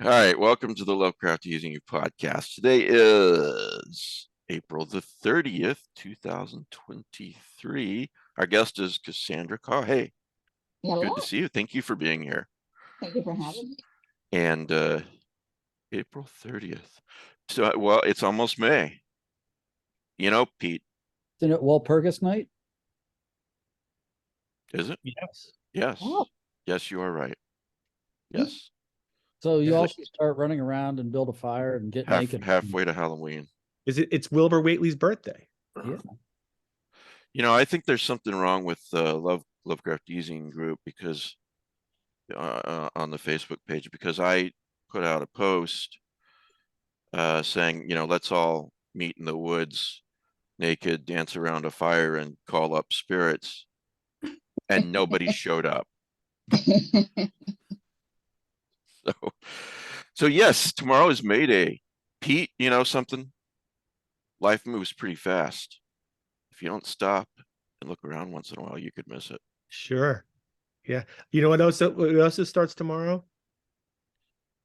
All right, welcome to the Lovecraft Using You podcast. Today is April the 30th, 2023. Our guest is Cassandra Khaw. Hey, Hello. good to see you. Thank you for being here. Thank you for having me. And April 30th. So, well, it's almost May. You know, Pete. Isn't it Walpurgis night? Is it? Yes. Yes. Oh. Yes, you are right. Yes. So you Is it- also start running around and build a fire and get naked. halfway to Halloween. It's Wilbur Whately's birthday. Yeah. You know, I think there's something wrong with Lovecraft Using group because on the Facebook page, because I put out a post saying, let's all meet in the woods naked, dance around a fire and call up spirits, and nobody showed up. So yes, tomorrow is May Day. Pete, you know something? Life moves pretty fast. If you don't stop and look around once in a while, you could miss it. Sure. Yeah. You know what else starts tomorrow?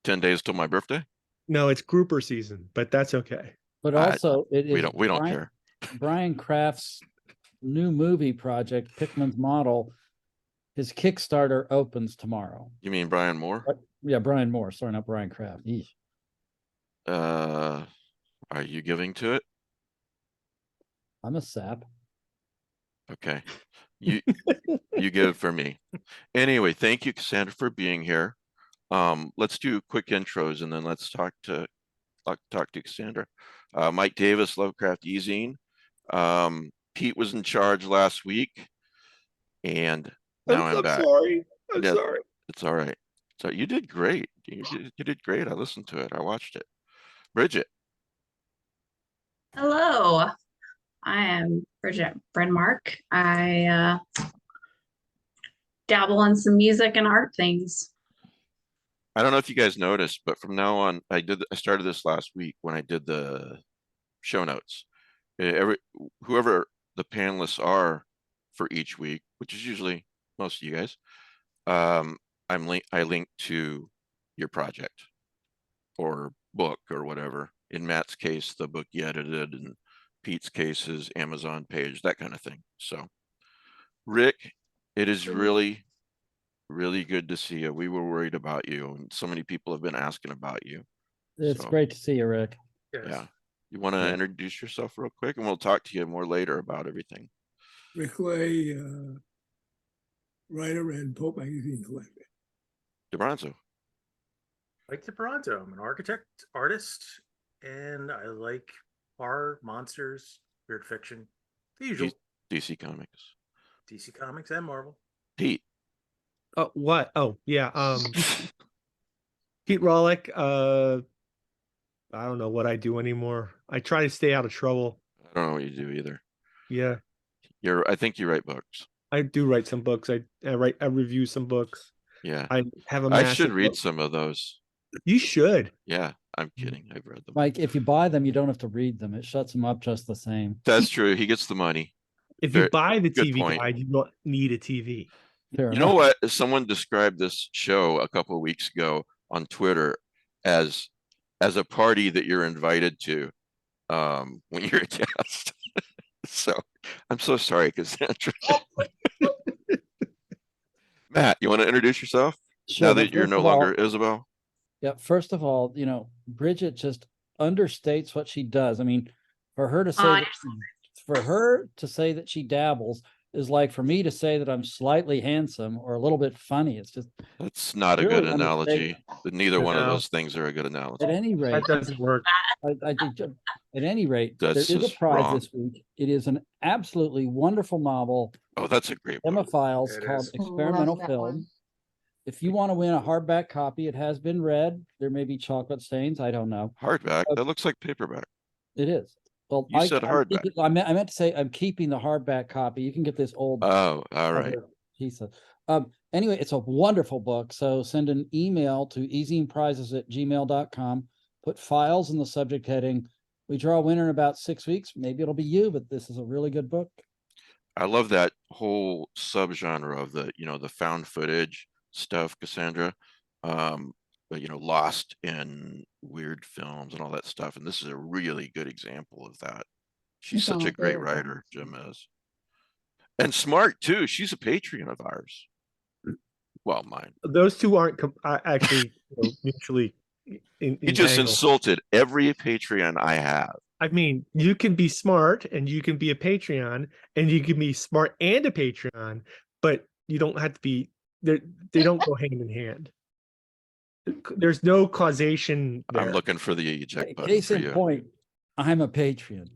10 days till my birthday? No, it's grouper season, but that's okay. But also it is We don't care. Brian Kraft's new movie project, Pickman's Model. His Kickstarter opens tomorrow. You mean Brian Moore? Yeah, Brian Moore. Sorry, not Brian Kraft. Eesh. Are you giving to it? I'm a sap. Okay. You give for me. Anyway, thank you, Cassandra, for being here. Let's do quick intros and then let's talk to Cassandra. Mike Davis, Lovecraft Using. Pete was in charge last week, and now I'm back. Sorry. I'm Yeah. sorry. It's all right. So you did great. You did great. I listened to it. I watched it. Bridget. Hello, I am Bridget Brenmark. I dabble in some music and art things. I don't know if you guys noticed, but from now on, I started this last week when I did the show notes. Whoever the panelists are for each week, which is usually most of you guys, I link to your project or book or whatever. In Matt's case, the book he edited, and Pete's case, his Amazon page, that kind of thing. So, Rick, it is really, really good to see you. We were worried about you, and so many people have been asking about you. It's So, great to see you, Rick. Yes. Yeah. You want to Yeah. introduce yourself real quick, and we'll talk to you more later about everything. Rick Lay, writer and Pope magazine collector. DeBronzo. Like Toronto. I'm an architect, artist, and I like horror, monsters, weird fiction, the usual. DC Comics. DC Comics and Marvel. Pete. Oh, what? Oh, yeah. Pete Rawlik. I don't know what I do anymore. I try to stay out of trouble. I don't know what you do either. Yeah, I think you write books. I do write some books. I review some books. Yeah. I have a I massive should read book. some of those. You should. Yeah, I'm kidding. I've read them. Mike, if you buy them, you don't have to read them. It shuts them up just the same. That's true. He gets the money. If you buy the good TV point. guide, you don't need a TV. Fair You know enough. what? Someone described this show a couple of weeks ago on Twitter as a party that you're invited to when you're a guest. So I'm so sorry, Cassandra. Matt, you want to introduce yourself Sure, now but that you're first no of all- longer Isabel? Yeah, first of all, Bridget just understates what she does. I mean, for her to say that she dabbles is like for me to say that I'm slightly handsome or a little bit funny. It's just That's not a Really good analogy. Neither one of No. those things are a good analogy. at any rate. That doesn't work. I think at any rate, That's there is a just prize wrong. this week. It is an absolutely wonderful novel, Oh, that's a great book. Emma Files, It called is. Experimental Love that Film. one. If you want to win a hardback copy, it has been read. There may be chocolate stains. I don't know. Hardback. That looks like paperback. It is. Well, You said hardback. I meant to say I'm keeping the hardback copy. You can get this old Oh, all right. other piece of. Anyway, it's a wonderful book. So send an email to easyandprizes@gmail.com. Put files in the subject heading. We draw a winner in about 6 weeks. Maybe it'll be you, but this is a really good book. I love that whole subgenre of the found footage stuff, Cassandra. lost in weird films and all that stuff. And this is a really good example of that. She's It's one such of a my great favorite writer, ones. Jim is. And smart too. She's a Patreon of ours. Well, mine. Those two aren't actually mutually You just entangled. insulted every Patreon I have. I mean, you can be smart and you can be a Patreon, and you can be smart and a Patreon, but you don't have to be. They don't go hand in hand. There's no causation there. I'm looking for the eject button Case for in you. point, I'm a Patreon.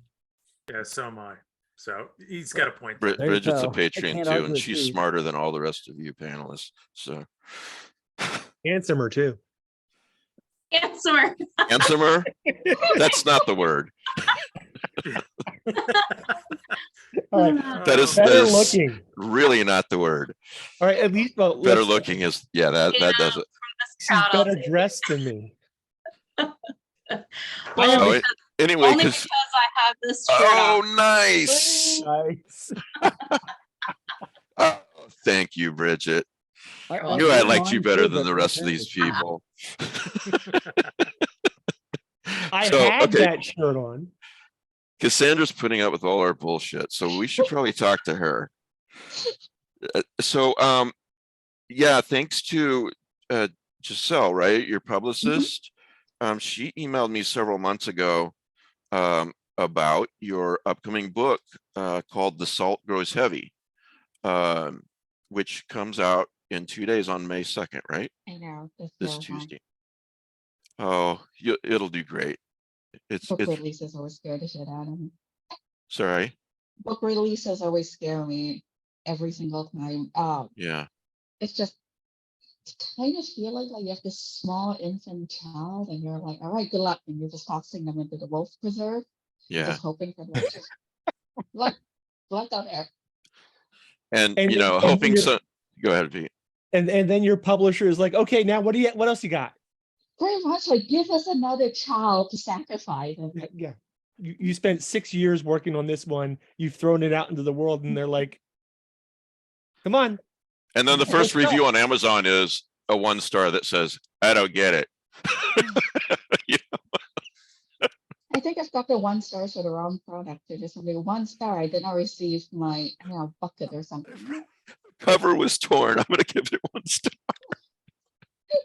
Yeah, so am I. So he's got a point. Brid- There you Bridget's a go. I Patreon can't too, argue and with she's you. smarter than all the rest of you panelists. So Handsomer too. Handsomer. handsomer? That's not the word. All right, That is better that is looking. really not the word. All right, at least Better looking is that Yeah. does it. She's Crowd, I'll better take dressed than me. Only, So because, anyway, only because because I have this shirt oh on. nice. Nice. Oh, thank you, Bridget. I Knew I do liked you mine better too, than but the they're rest of these finished. people. I So, had okay. that shirt on. Cassandra's putting up with all our bullshit, so we should probably talk to her. Yeah, thanks to Giselle, right? Your publicist. She emailed me several months ago about your upcoming book called The Salt Grows Heavy, which comes out in 2 days on May 2nd, right? I know. This Tuesday. Oh, it'll do great. Book It's releases always scare the shit out of me. sorry. Book releases always scare me every single time. Yeah. It's just kind of feeling like you have this small infant child and you're like, all right, good luck. And you're just tossing them into the wolf preserve. Yeah. Just hoping for like, just luck out there. And And hoping you're- so. Go ahead, Pete. And then your publisher is like, okay, now what else you got? Pretty much like give us another child to sacrifice. And like, Yeah. You spent 6 years working on this one. You've thrown it out into the world, and they're like, come on. And then the Yeah, first let's go. review on Amazon is a 1-star that says, "I don't get it." I think I've got the 1 star for the wrong product. There's just something 1 star. I did not receive my bucket or something. Cover was torn. I'm gonna give it 1 star.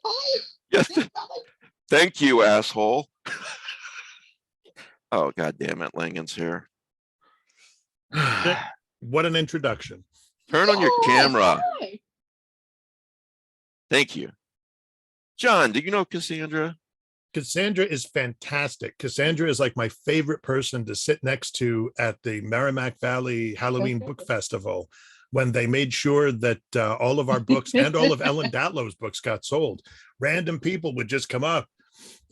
Why? Yes. Thank you, asshole. Oh, God damn it, Langan's here. What an introduction. Turn on your camera. Why? Thank you. John, do you know Cassandra? Cassandra is fantastic. Cassandra is like my favorite person to sit next to at the Merrimack Valley Halloween Book Festival, when they made sure that all of our books and all of Ellen Datlow's books got sold. Random people would just come up,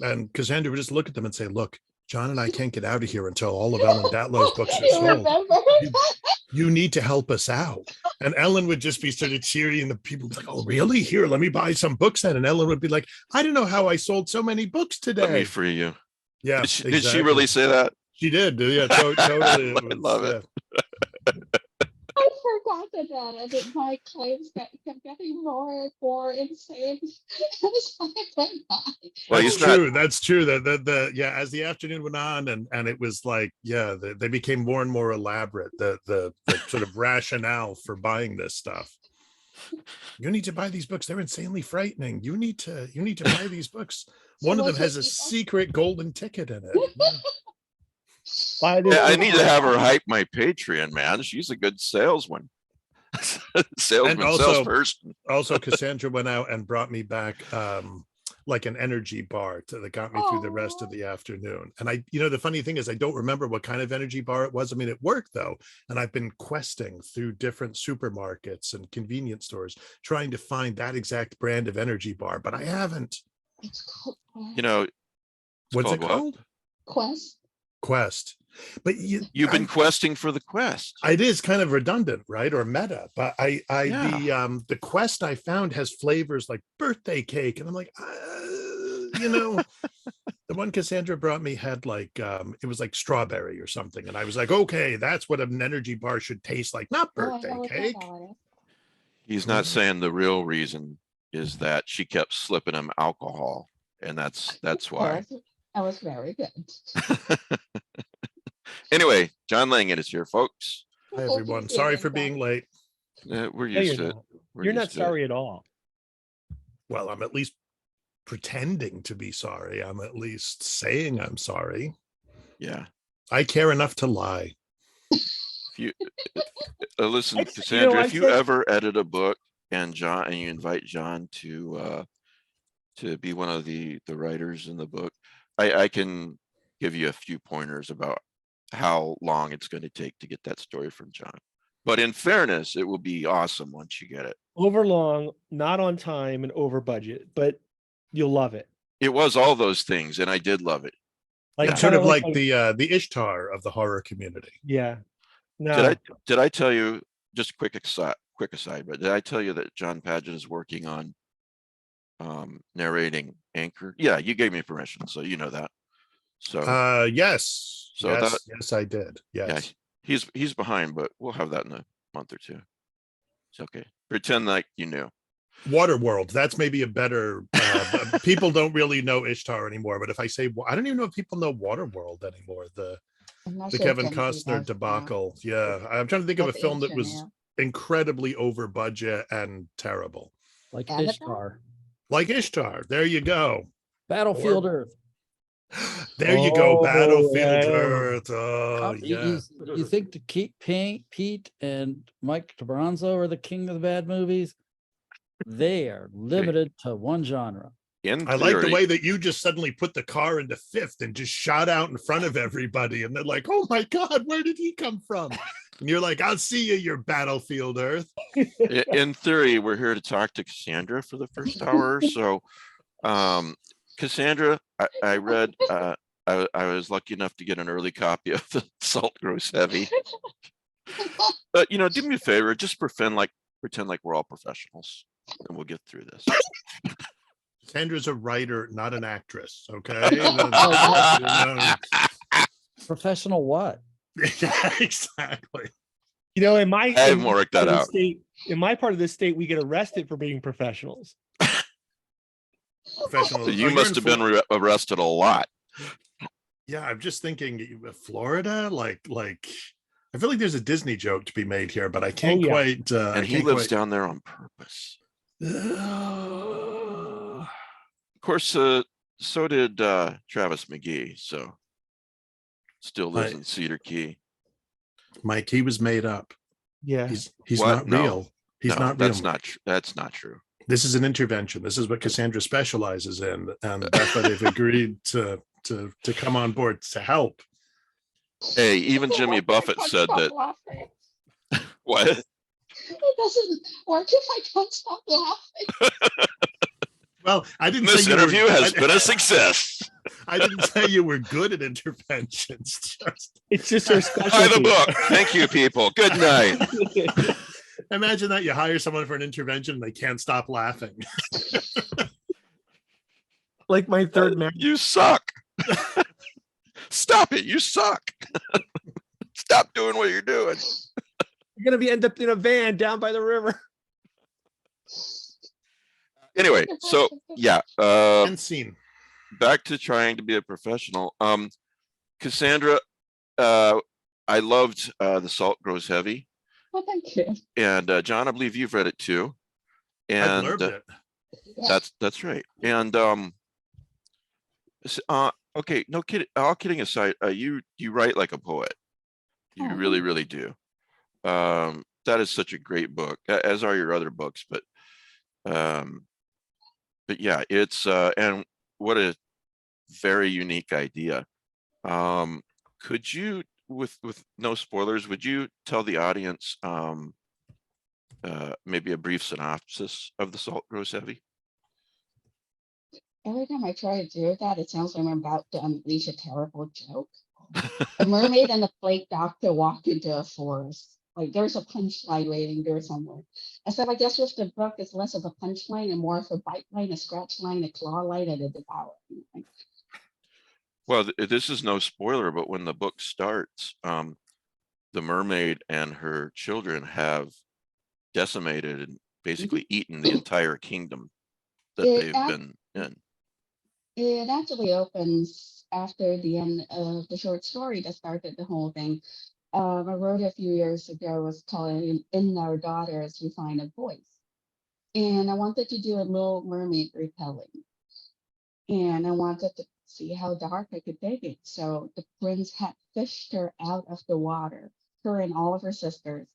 and Cassandra would just look at them and say, look, John and I can't get out of here until all of Ellen Datlow's books are You sold. remember? You need to help us out. And Ellen would just be sort of cheery, and the people would be like, oh, really? Here, let me buy some books then. And Ellen would be like, I don't know how I sold so many books today. Let me free you. Yeah. Did she exactly. really say that? She did. Yeah, totally. I love it. I forgot about it. And my claims kept getting more and more insane. As time went by. Well, That's he's not. true. That's true. The yeah, as the afternoon went on, and it was like, yeah, they became more and more elaborate. The sort of rationale for buying this stuff. You need to buy these books. They're insanely frightening. You need to buy these books. One of them has a secret golden ticket in it. Yeah, I need to have her hype my Patreon, man. She's a good salesman. Salesman, salesperson. Also, Cassandra went out and brought me back like an energy bar that got me through the rest of the afternoon. And the funny thing is, I don't remember what kind of energy bar it was. I mean, it worked though. And I've been questing through different supermarkets and convenience stores, trying to find that exact brand of energy bar, but I haven't. It's called What's it called what? called? Quest. But You've been questing for the quest. It is kind of redundant, right? Or meta. But the Quest I found has flavors like birthday cake, and I'm like, the one Cassandra brought me had like it was like strawberry or something, and I was like, okay, that's what an energy bar should taste like, not birthday cake. He's not saying the real reason is that she kept slipping him alcohol, and that's why. That was very good. Anyway, John Langan is here, folks. Hi, everyone. Sorry for being late. We're No, used you're to it. not. We're You're used not to it. sorry at all. Well, I'm at least pretending to be sorry. I'm at least saying I'm sorry. Yeah. I care enough to lie. If you listen, It's- you Cassandra, know, I if you said- ever edit a book and you invite John to be one of the writers in the book, I can give you a few pointers about how long it's going to take to get that story from John. But in fairness, it will be awesome once you get it. Overlong, not on time, and over budget, but you'll love it. It was all those things, and I did love it. Like Yeah. Sort kinda of like the Ishtar of the horror community. yeah. No, Did I tell you, just quick aside, but did I tell you that John Paget is working on narrating Anchor? Yeah, you gave me permission, so you know that. So Yes. So yes, that- yes, I did. Yes. yeah, he's behind, but we'll have that in a month or two. It's okay. Pretend like you knew. Waterworld. That's maybe a better. People don't really know Ishtar anymore, but if I say, I don't even know if people know Waterworld anymore. The Kevin Costner debacle. Yeah, I'm trying to think of a film that was incredibly over budget and terrible, Like Annabelle? Ishtar. like Ishtar. There you go. Battlefield Earth. There you go. Oh, Battlefield yeah. Earth. Oh yeah. You think to keep Pete and Mike Toronzo are the king of the bad movies? They are limited to one genre. In I like the theory, way that you just suddenly put the car into fifth and just shot out in front of everybody, and they're like, "Oh my God, where did he come from?" And you're like, "I'll see you, your Battlefield Earth." in theory, we're here to talk to Cassandra for the first hour or so. Cassandra, I read, I was lucky enough to get an early copy of The Salt Grows Heavy. But do me a favor, just pretend like we're all professionals, and we'll get through this. Sandra's a writer, not an actress. Okay. Professional what? Yeah, exactly. You know, in my I haven't worked that part of the out. state, in my part of the state, we get arrested for being professionals. Professional. So Oh, you you're must in have been arrested a lot. Yeah, I'm just thinking Florida, like I feel like there's a Disney joke to be made here, but I can't yeah. quite. And he lives down there on purpose. down. Of course, so did Travis McGee. So still lives Right. in Cedar Key. Mike, he was made up. Yeah. He's What? not No. real. He's No, not real. that's not true. That's not true. This is an intervention. This is what Cassandra specializes in, and that's why they've agreed to come on board to help. Hey, even Jimmy Buffett said that. What? It doesn't work if I don't stop laughing. Well, I didn't This say you were- interview has I- been a success. I didn't say you were good at interventions. Just It's just her Buy specialty. the book. Thank you, people. Good night. imagine that you hire someone for an intervention and they can't stop laughing. Like my third marriage. You suck. Stop it. You suck. Stop doing what you're doing. You're gonna be end up in a van down by the river. Anyway, so yeah, And scene. back to trying to be a professional. Cassandra, I loved The Salt Grows Heavy. Well, thank you. And John, I believe you've read it too. I And blurbed it. that's right. And okay, no kidding. All kidding aside, you write like a poet. You Oh, really, thank really do. That is such a great book, as are your other books. But yeah, it's and what a very unique idea. Could you, with no spoilers, would you tell the audience maybe a brief synopsis of The Salt Grows Heavy? Every time I try to do that, it sounds like I'm about to unleash a terrible joke. A mermaid and a flake doctor walk into a forest. Like there's a punchline waiting there somewhere. Except I guess with the book, it's less of a punchline and more of a bite line, a scratch line, a claw line, and a devour. Well, this is no spoiler, but when the book starts, the mermaid and her children have decimated and basically eaten the entire kingdom that It they've act- been in. It actually opens after the end of the short story that started the whole thing. I wrote a few years ago, it was called In Our Daughters We Find a Voice. And I wanted to do a little mermaid retelling. And I wanted to see how dark I could take it. So the prince had fished her out of the water, her and all of her sisters.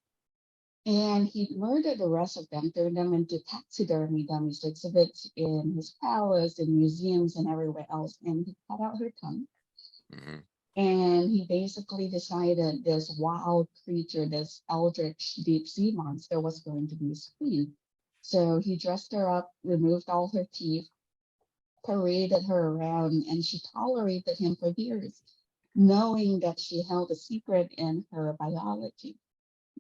And he murdered the rest of them, turned them into taxidermy dummies to exhibit in his palace, in museums, and everywhere else. And he cut out her tongue. Mhm. And he basically decided this wild creature, this eldritch deep sea monster, was going to be his queen. So he dressed her up, removed all her teeth, paraded her around, and she tolerated him for years, knowing that she held a secret in her biology,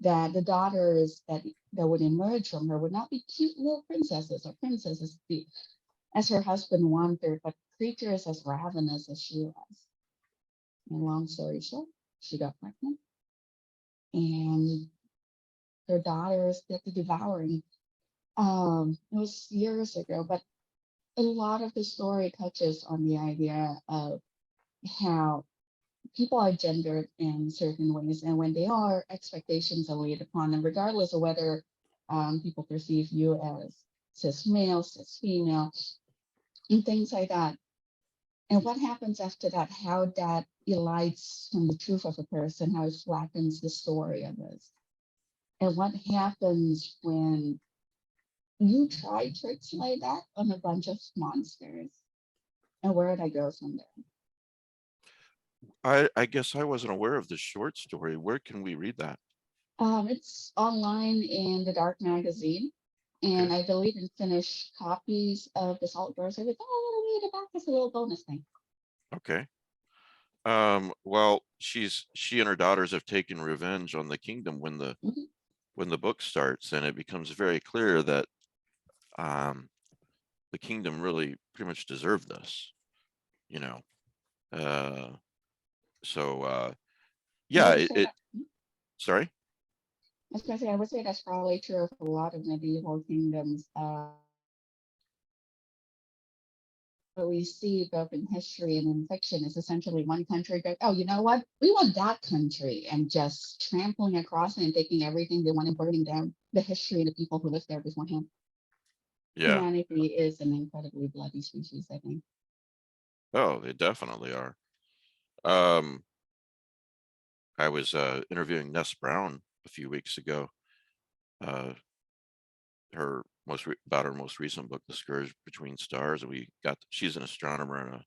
that the daughters that would emerge from her would not be cute little princesses or princesses as her husband wanted, but creatures as ravenous as she was. And long story short, she got pregnant, and her daughters did the devouring. It was years ago, but a lot of the story touches on the idea of how people are gendered in certain ways, and when they are, expectations are laid upon them, regardless of whether people perceive you as cis male, cis female, and things like that. And what happens after that, how that elides from the truth of a person, how it flattens the story of this. And what happens when you try tricks like that on a bunch of monsters, and where did I go from there? I guess I wasn't aware of this short story. Where can we read that? It's online in the Dark Magazine, and I believe in finished copies of the Salt Girls. I was, oh, read it back as a little bonus thing. Okay. Well, she and her daughters have taken revenge on the kingdom when the Mhm. when the book starts, and it becomes very clear that the kingdom really pretty much deserved this, you know. Yeah, I would say sorry. I was gonna say, I would say that's probably true of a lot of medieval kingdoms. What we see both in history and in fiction is essentially one country goes, oh, you know what? We want that country, and just trampling across it and taking everything they want and burning down the history and the people who lived there beforehand. Yeah. Humanity is an incredibly bloody species, I think. Oh, they definitely are. I was interviewing Ness Brown a few weeks ago. About her most recent book, The Scourge Between Stars. And she's an astronomer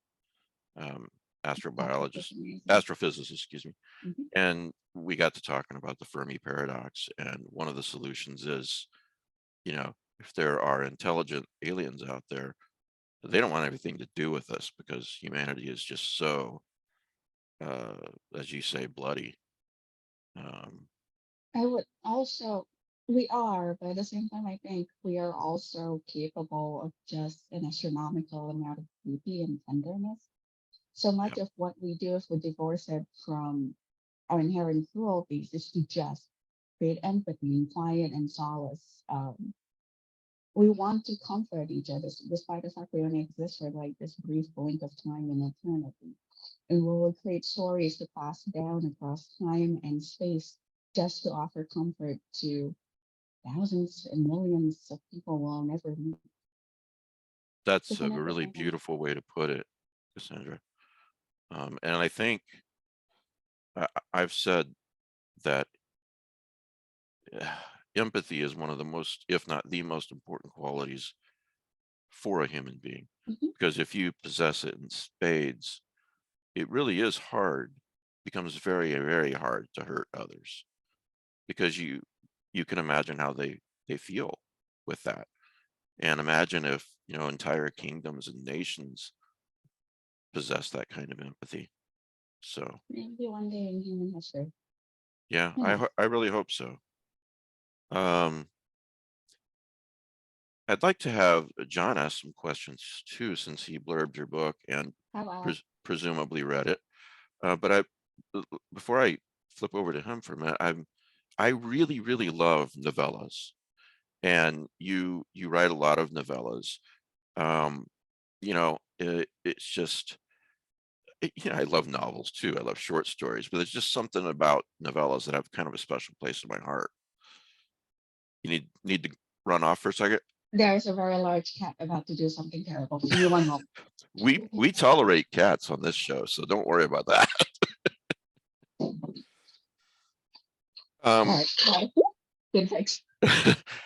and a astrobiologist, astrophysicist, excuse me. Mhm. And we got to talking about the Fermi paradox. And one of the solutions is, if there are intelligent aliens out there, they don't want anything to do with us because humanity is just so, as you say, bloody. I would also, we are, but at the same time, I think we are also capable of just an astronomical amount of beauty and tenderness. So much of what we do, if we divorce it from our inherent cruelties, is to just create empathy and quiet and solace. We want to comfort each other, despite the fact we only exist for like this brief blink of time in eternity. And we will create stories to pass down across time and space just to offer comfort to thousands and millions of people we'll never meet. That's Isn't a it the really same way? beautiful way to put it, Cassandra. And I think I've said that empathy is one of the most, if not the most important qualities for a human being. Mhm. Because if you possess it in spades, it really is hard, becomes very, very hard to hurt others. Because you can imagine how they feel with that. And imagine if, entire kingdoms and nations possess that kind of empathy. So Maybe one day in human history. yeah, Who knows? I really hope so. I'd like to have John ask some questions too, since he blurbed your book and How presumably read it. But before I flip over to him for a minute, I really, really love novellas, and you write a lot of novellas. You know, it's just, I love novels too. I love short stories, but there's just something about novellas that have kind of a special place in my heart. You need to run off for a second. There's a very large cat about to do something terrible. Give me one moment. We tolerate cats on this show, so don't worry about that. All right, bye. Good fix.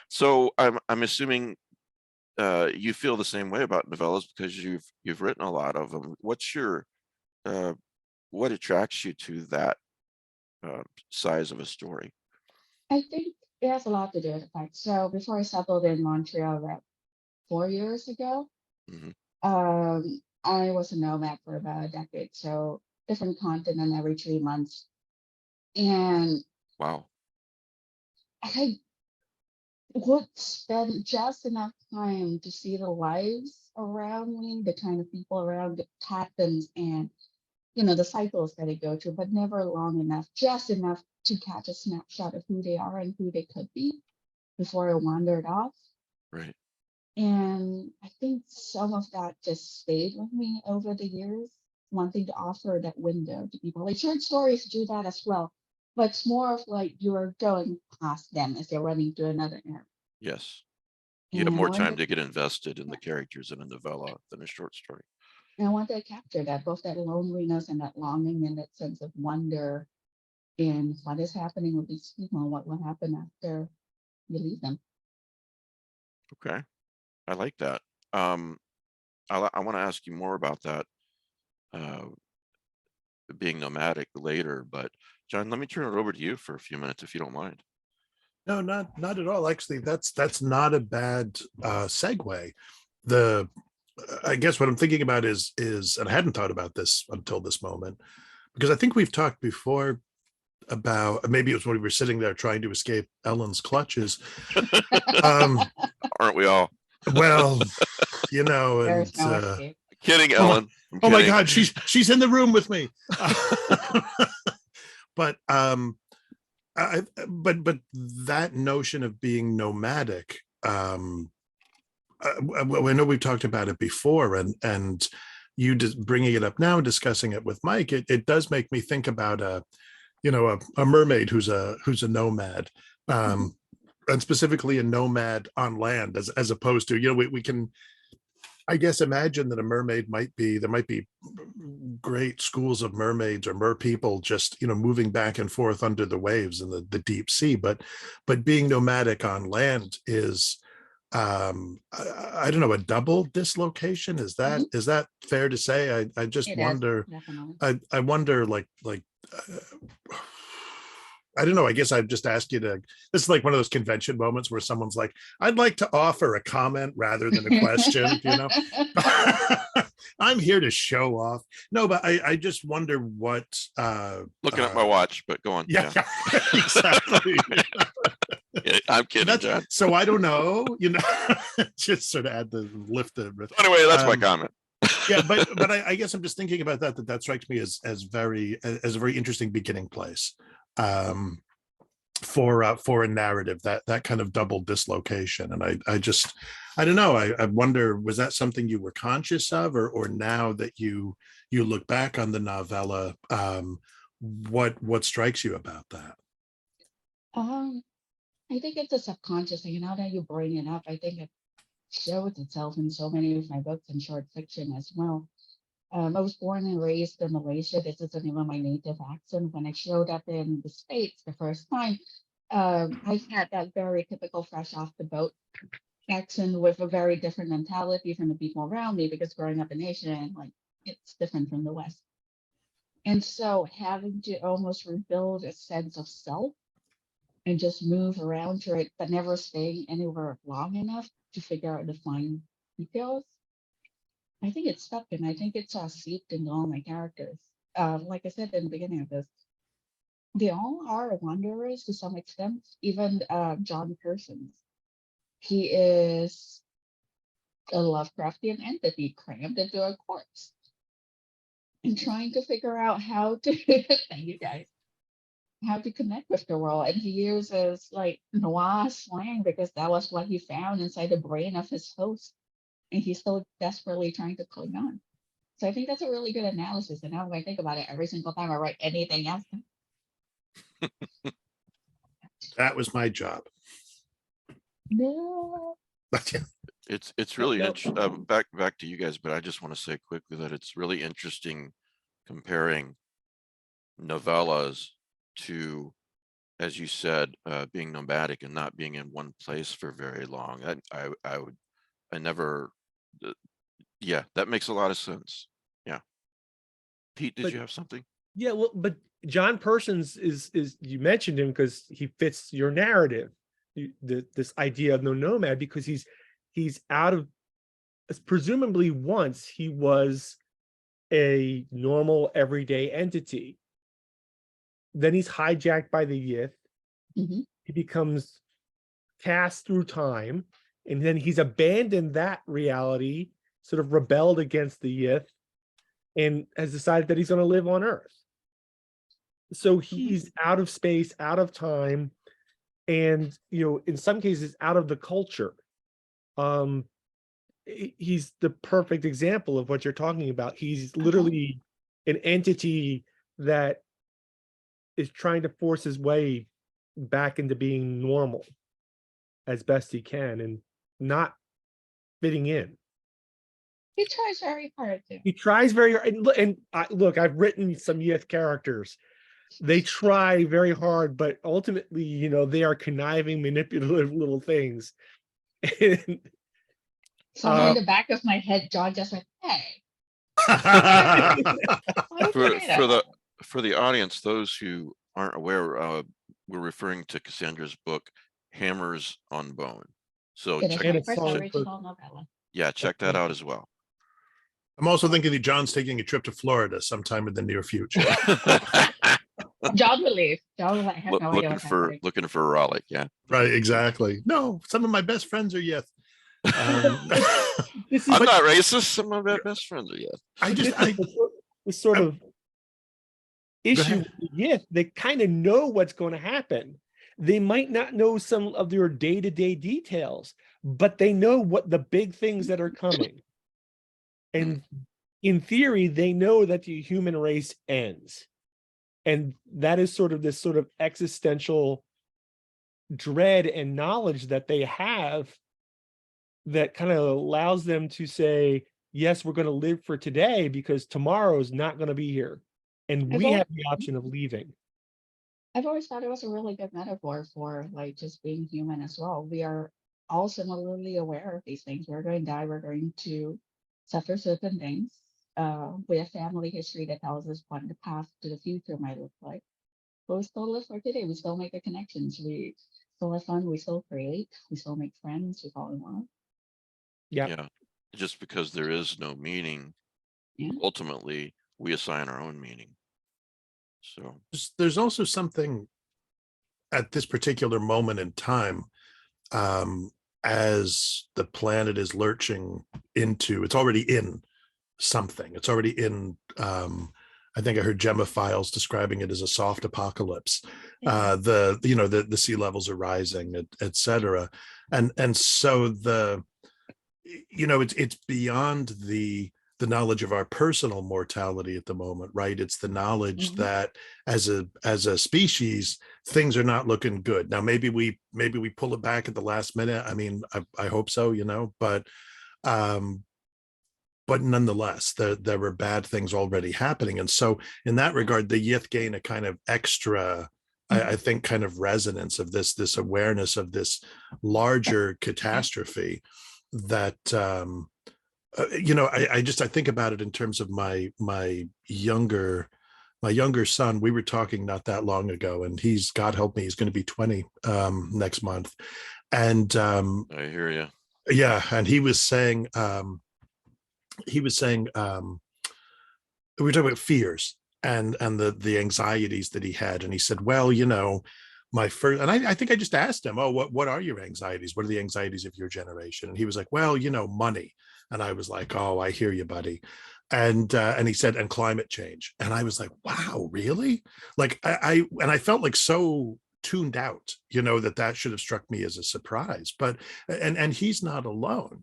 So I'm assuming you feel the same way about novellas because you've written a lot of them. What's your what attracts you to that size of a story? I think it has a lot to do with the fact. So before I settled in Montreal about 4 years ago, Mhm. I was a nomad for about a decade. So different continent every 3 months. And Wow. I would spend just enough time to see the lives around me, the kind of people around, the patterns and the cycles that they go through, but never long enough, just enough to catch a snapshot of who they are and who they could be before I wandered off. Right. And I think some of that just stayed with me over the years, wanting to offer that window to people. Like short stories do that as well, but it's more of like you're going past them as they're running to another area. Yes. You have And more time to get invested in the characters in a novella than a short story. I want to capture that, both that loneliness and that longing and that sense of wonder in what is happening with these people and what will happen after you leave them. Okay. I like that. I want to ask you more about that being nomadic later, but John, let me turn it over to you for a few minutes if you don't mind. No, not at all. Actually, that's not a bad segue. The I guess what I'm thinking about is, and I hadn't thought about this until this moment, because I think we've talked before about, maybe it was when we were sitting there trying to escape Ellen's clutches. Aren't we all? Well, and There's no escape. Kidding, Oh my- Ellen. I'm oh my kidding. God, she's in the room with me. But but that notion of being nomadic, I know we've talked about it before, and you just bringing it up now, discussing it with Mike, it does make me think about a mermaid who's a nomad, and specifically a nomad on land, as opposed to, we can, I guess, imagine that a mermaid there might be great schools of mermaids or mer people just, moving back and forth under the waves in the deep sea. But being nomadic on land is, I don't know, a double dislocation. Is that fair to say? I just It is, wonder, definitely. I wonder, like, I don't know. I guess I'd just ask you to, this is like one of those convention moments where someone's like, I'd like to offer a comment rather than a question, I'm here to show off. No, but I just wonder what, Looking at my watch, but go on. yeah, exactly. Yeah, I'm kidding, John. So I don't know, just sort of lift the. Anyway, that's my comment. Yeah, but I guess I'm just thinking about that strikes me as a very interesting beginning place for a narrative, that kind of double dislocation. And I don't know, I wonder, was that something you were conscious of, or now that you look back on the novella, what strikes you about that? I think it's a subconscious thing. Now that you bring it up, I think it shows itself in so many of my books and short fiction as well. I was born and raised in Malaysia. This isn't even my native accent. When I showed up in the States the first time, I had that very typical fresh off the boat accent with a very different mentality from the people around me, because growing up in Asia, like, it's different from the West. And so having to almost rebuild a sense of self and just move around to it, but never staying anywhere long enough to figure out the fine details. I think it's stuck, and I think it's seeped into all my characters. Like I said in the beginning of this, they all are wanderers to some extent. Even John Persons, he is a Lovecraftian entity crammed into a corpse and trying to figure out how to thank you guys, how to connect with the world. And he uses like noir slang because that was what he found inside the brain of his host. and he's still desperately trying to cling on. So I think that's a really good analysis. And now when I think about it, every single time I write anything else, That was my job. no. It's really no. back to you guys, but I just want to say quickly that it's really interesting comparing novellas to, as you said, being nomadic and not being in one place for very long. I never, yeah, that makes a lot of sense. Yeah. Pete, did But- you have something? Yeah, well, but John Persons is you mentioned him because he fits your narrative, this idea of no nomad, because he's out of, presumably once he was a normal everyday entity. Then he's hijacked by the Yith. Mhm. He becomes cast through time, and then he's abandoned that reality, sort of rebelled against the Yith, and has decided that he's going to live on Earth. So he's out of space, out of time, and in some cases out of the culture. He's the perfect example of what you're talking about. He's literally an entity that is trying to force his way back into being normal as best he can and not fitting in. He tries very hard to. He tries very hard. And look, I've written some Yith characters. They try very hard, but ultimately, they are conniving, manipulative little things. And, Somewhere in the back of my head, John just went, "Hey." For the audience, those who aren't aware, we're referring to Cassandra's book, Hammers on Bone. So It is check, my it's first solid original novella. yeah, check that out as well. I'm also thinking that John's taking a trip to Florida sometime in the near future. John will leave. John will have no idea what's happening. Looking for Raleigh, yeah. Right, exactly. No, some of my best friends are Yith. This is I'm not racist. Some of my best friends are, yes. the sort of issue ahead. with the Yith. They kind of know what's going to happen. They might not know some of their day-to-day details, but they know what the big things that are coming. And in theory, they know that the human race ends. And that is sort of this sort of existential dread and knowledge that they have that kind of allows them to say, yes, we're going to live for today because tomorrow is not going to be here. And we have the option of leaving. I've always thought it was a really good metaphor for like just being human as well. We are all similarly aware of these things. We're going to die. We're going to suffer certain things. We have family history that tells us what the path to the future might look like. But we still live for today. We still make the connections. We still have fun. We still create. We still make friends. We fall in love. Yeah. Just because there is no meaning, ultimately we assign our own meaning. So There's also something at this particular moment in time, as the planet is lurching into, it's already in something. It's already in, I think I heard Gemma Files describing it as a soft apocalypse. The sea levels are rising, et cetera. And so it's beyond the knowledge of our personal mortality at the moment, right? It's the knowledge that as a species, things are not looking good. Now, maybe we pull it back at the last minute. I mean, I hope so, but nonetheless, there were bad things already happening. And so in that regard, the Yith gain a kind of extra, I think, kind of resonance of this awareness of this larger catastrophe that, I think about it in terms of my younger son. We were talking not that long ago, and he's, God help me, he's going to be 20 next month. And I hear you. Yeah. And he was saying, we were talking about fears and the anxieties that he had. And he said, well, my first, and I think I just asked him, oh, what are your anxieties? What are the anxieties of your generation? And he was like, well, money. And I was like, oh, I hear you, buddy. And he said, and climate change. And I was like, wow, really? Like I felt like so tuned out, that should have struck me as a surprise. But and he's not alone.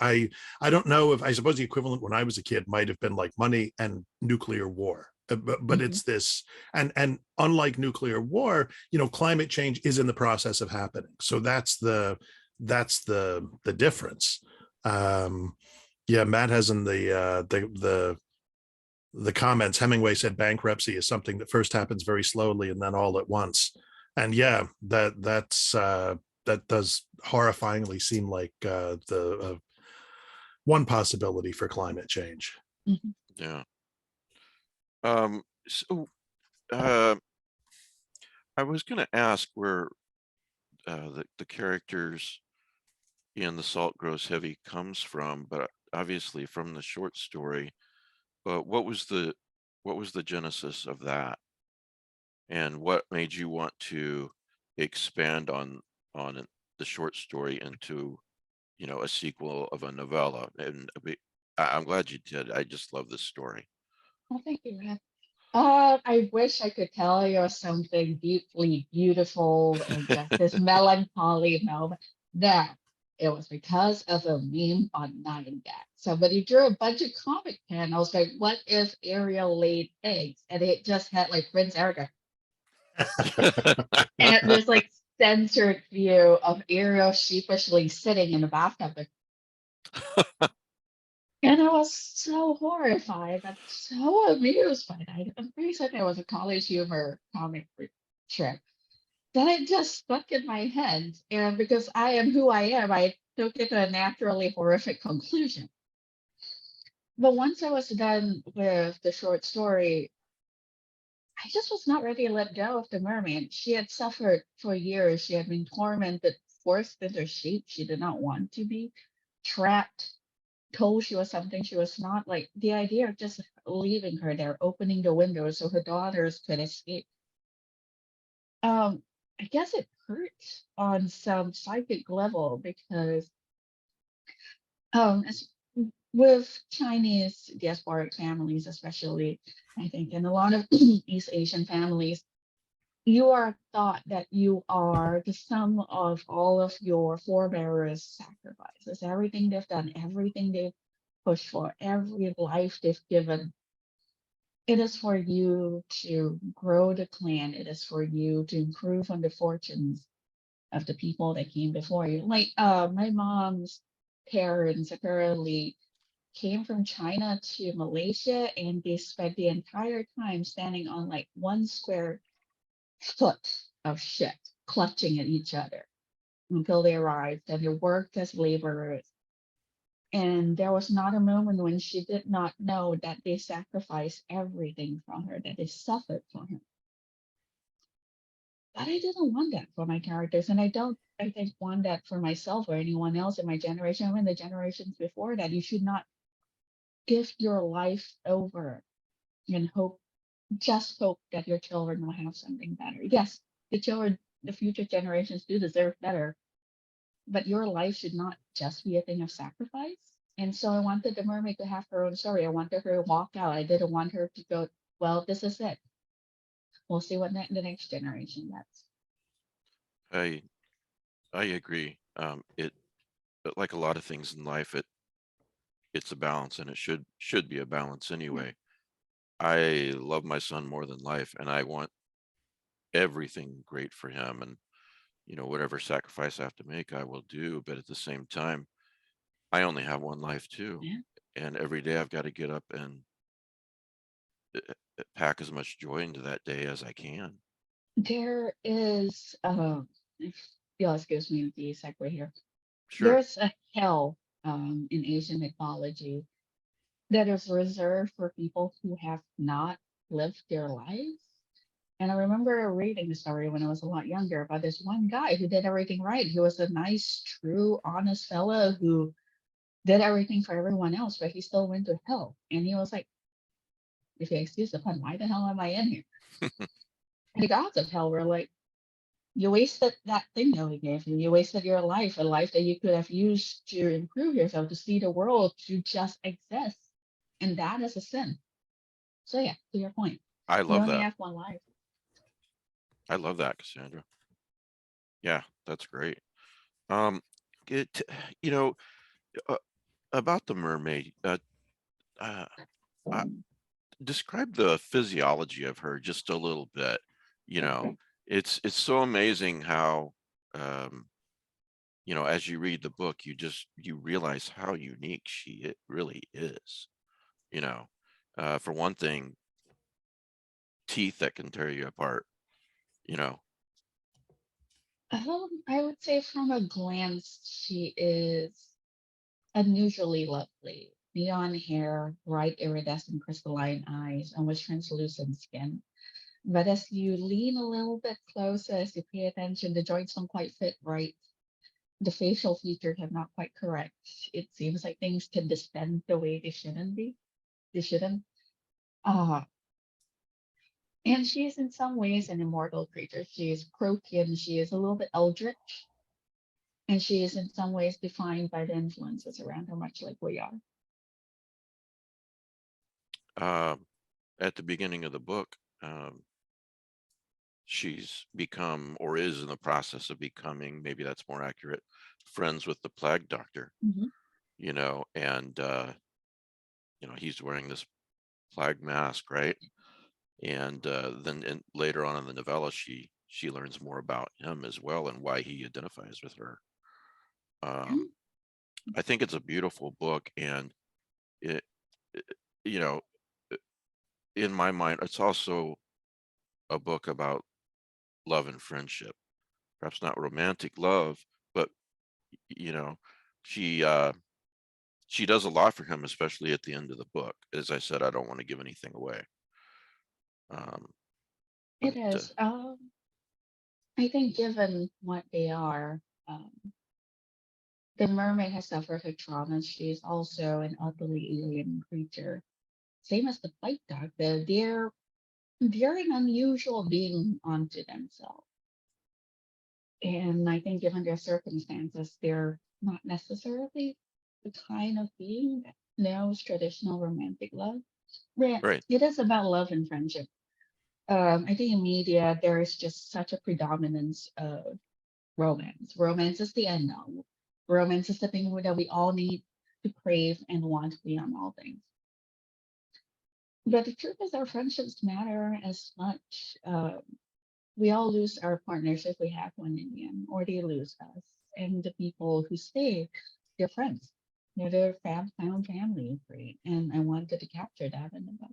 I don't know if, I suppose the equivalent when I was a kid might have been like money and nuclear war. But it's this, and unlike nuclear war, climate change is in the process of happening. So that's the difference. Yeah, Matt has in the comments, Hemingway said bankruptcy is something that first happens very slowly and then all at once. And yeah, that does horrifyingly seem like the one possibility for climate change. Yeah. So I was going to ask where the characters in The Salt Grows Heavy comes from, but obviously from the short story. But what was the genesis of that, and what made you want to expand on the short story into a sequel of a novella? And I'm glad you did. I just love this story. Well, thank you, Red. I wish I could tell you something deeply beautiful and just this melancholy moment. No, it was because of a meme on 9gag. Somebody drew a bunch of comic panels like, what if Ariel laid eggs? And it just had like Prince Erica. And this like censored view of Ariel sheepishly sitting in the bathtub. And I was so horrified and so amused by that. I'm pretty certain it was a college humor comic strip that it just stuck in my head. And because I am who I am, I took it to a naturally horrific conclusion. But once I was done with the short story, I just was not ready to let go of the mermaid. She had suffered for years. She had been tormented, forced into shape she did not want to be, trapped, told she was something she was not. Like the idea of just leaving her there, opening the window so her daughters could escape. I guess it hurts on some psychic level because as with Chinese diasporic families, especially, I think, and a lot of East Asian families, you are taught that you are the sum of all of your forebears' sacrifices, everything they've done, everything they've pushed for, every life they've given. It is for you to grow the clan. It is for you to improve on the fortunes of the people that came before you. Like my mom's parents apparently came from China to Malaysia, and they spent the entire time standing on like 1 square foot of shit, clutching at each other until they arrived, and they worked as laborers. And there was not a moment when she did not know that they sacrificed everything from her, that they suffered for him. But I didn't want that for my characters, and I think want that for myself or anyone else in my generation or in the generations before that. You should not give your life over and just hope that your children will have something better. Yes, the future generations do deserve better, but your life should not just be a thing of sacrifice. And so I wanted the mermaid to have her own story. I wanted her to walk out. I didn't want her to go, well, this is it. We'll see what the next generation gets. I agree. But like a lot of things in life, it's a balance, and it should be a balance anyway. I love my son more than life, and I want everything great for him, and whatever sacrifice I have to make, I will do. But at the same time, I only have one life too. Yeah. And every day I've got to get up and pack as much joy into that day as I can. There is, if you'll excuse me the segue here. Sure. There's a hell in Asian mythology that is reserved for people who have not lived their lives. And I remember reading the story when I was a lot younger about this one guy who did everything right. He was a nice, true, honest fellow who did everything for everyone else, but he still went to hell. And he was like, if you excuse the pun, why the hell am I in here? And the gods of hell were like, you wasted that thing that we gave you. You wasted your life, a life that you could have used to improve yourself, to see the world, to just exist. And that is a sin. So yeah, to your point. I You love only that. have one life. I love that, Cassandra. Yeah, that's great. It, you know, uh, about the mermaid, uh, describe the physiology of her just a little bit. You know, it's so amazing how, um, as you read the book, you realize how unique she really is. You know, for one thing, teeth that can tear you apart. You know, I would say from a glance, she is unusually lovely. Neon hair, bright iridescent crystalline eyes, almost translucent skin. But as you lean a little bit closer, as you pay attention, the joints don't quite fit right. The facial features are not quite correct. It seems like things can distend the way they shouldn't be. They shouldn't. Uh, and she is in some ways an immortal creature. She is croaky, she is a little bit eldritch, and she is in some ways defined by the influences around her, much like we are. at the beginning of the book, she's become, or is in the process of becoming, maybe that's more accurate, friends with the plague doctor. Mhm. And he's wearing this plague mask, right? And then later on in the novella, she learns more about him as well and why he identifies with her. I think it's a beautiful book, and it, it- you know, in my mind, it's also a book about love and friendship. Perhaps not romantic love, but you know, she she does a lot for him, especially at the end of the book. As I said, I don't want to give anything away. Um, It but is. I think given what they are, um, the mermaid has suffered her trauma. She is also an utterly alien creature. Same as the white dog. They're an unusual being unto themselves. And I think given their circumstances, they're not necessarily the kind of being that knows traditional romantic love. But right, it is about love and friendship. I think in media there is just such a predominance of romance. Romance is the end all. Romance is the thing that we all need to crave and want beyond all things. But the truth is, our friendships matter as much. We all lose our partners if we have one in the end, or they lose us. And the people who stay, they're friends. They're found family, right? And I wanted to capture that in the book.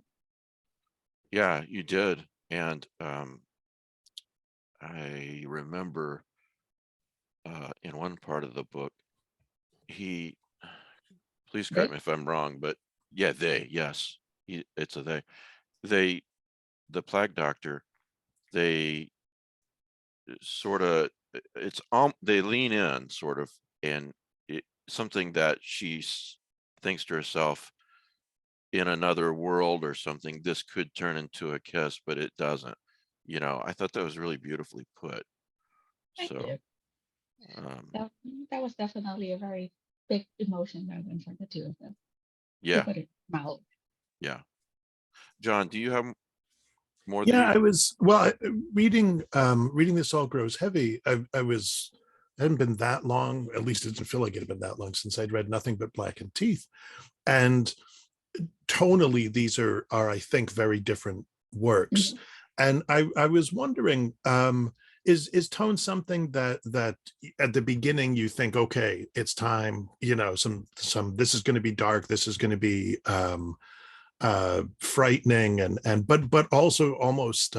yeah, you did. And I remember in one part of the book, he, please correct They, me if I'm wrong, but yeah, yes, it's a they, the plague doctor, they sort of, they lean in sort of, and something that thinks to herself, in another world or something, this could turn into a kiss, but it doesn't. I thought that was really beautifully put. thank So, you. um, That, that was definitely a very big emotion moment for the two of them, to yeah, put it mildly. yeah. John, do you have more that Yeah, you? I was reading This All Grows Heavy. I hadn't been that long, at least it didn't feel like it had been that long since I'd read Nothing But Black and Teeth. And tonally, these are I think very different works. Mhm. And I was wondering, is tone something that at the beginning you think, okay, it's time, some this is going to be dark, this is going to be frightening, but also almost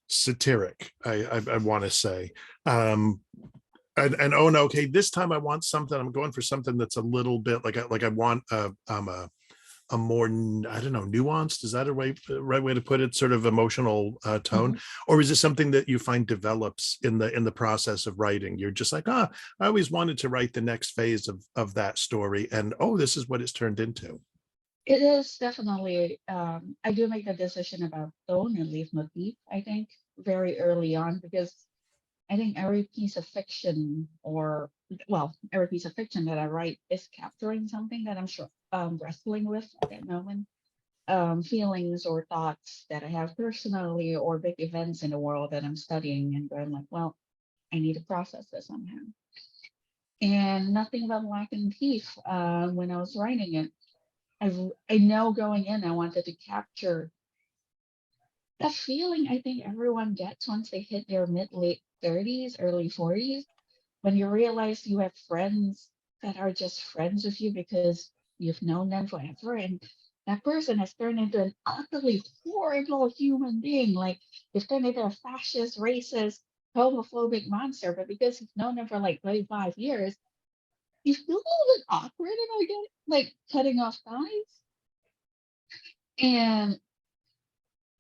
satiric, I want to say. And oh no, okay, this time I want something, I'm going for something that's a little bit like I want a more, I don't know, nuanced, is that right way to put it, sort of emotional tone? Or is it something that you find develops in the process of writing? You're just like, I always wanted to write the next phase of that story, and oh, this is what it's turned into. It is definitely, I do make the decision about tone and leitmotif, I think, very early on, because I think every piece of fiction, every piece of fiction that I write is capturing something that I'm sure wrestling with at that moment. Feelings or thoughts that I have personally, or big events in the world that I'm studying, and I'm like, well, I need to process this somehow. And nothing but lack and teeth when I was writing it. I know going in, I wanted to capture that feeling I think everyone gets once they hit their late 30s, early 40s, when you realize you have friends that are just friends with you because you've known them forever, and that person has turned into an utterly horrible human being. Like they've turned into a fascist, racist, homophobic monster, but because you've known them for like 25 years, you feel a little bit awkward about getting like cutting off ties. And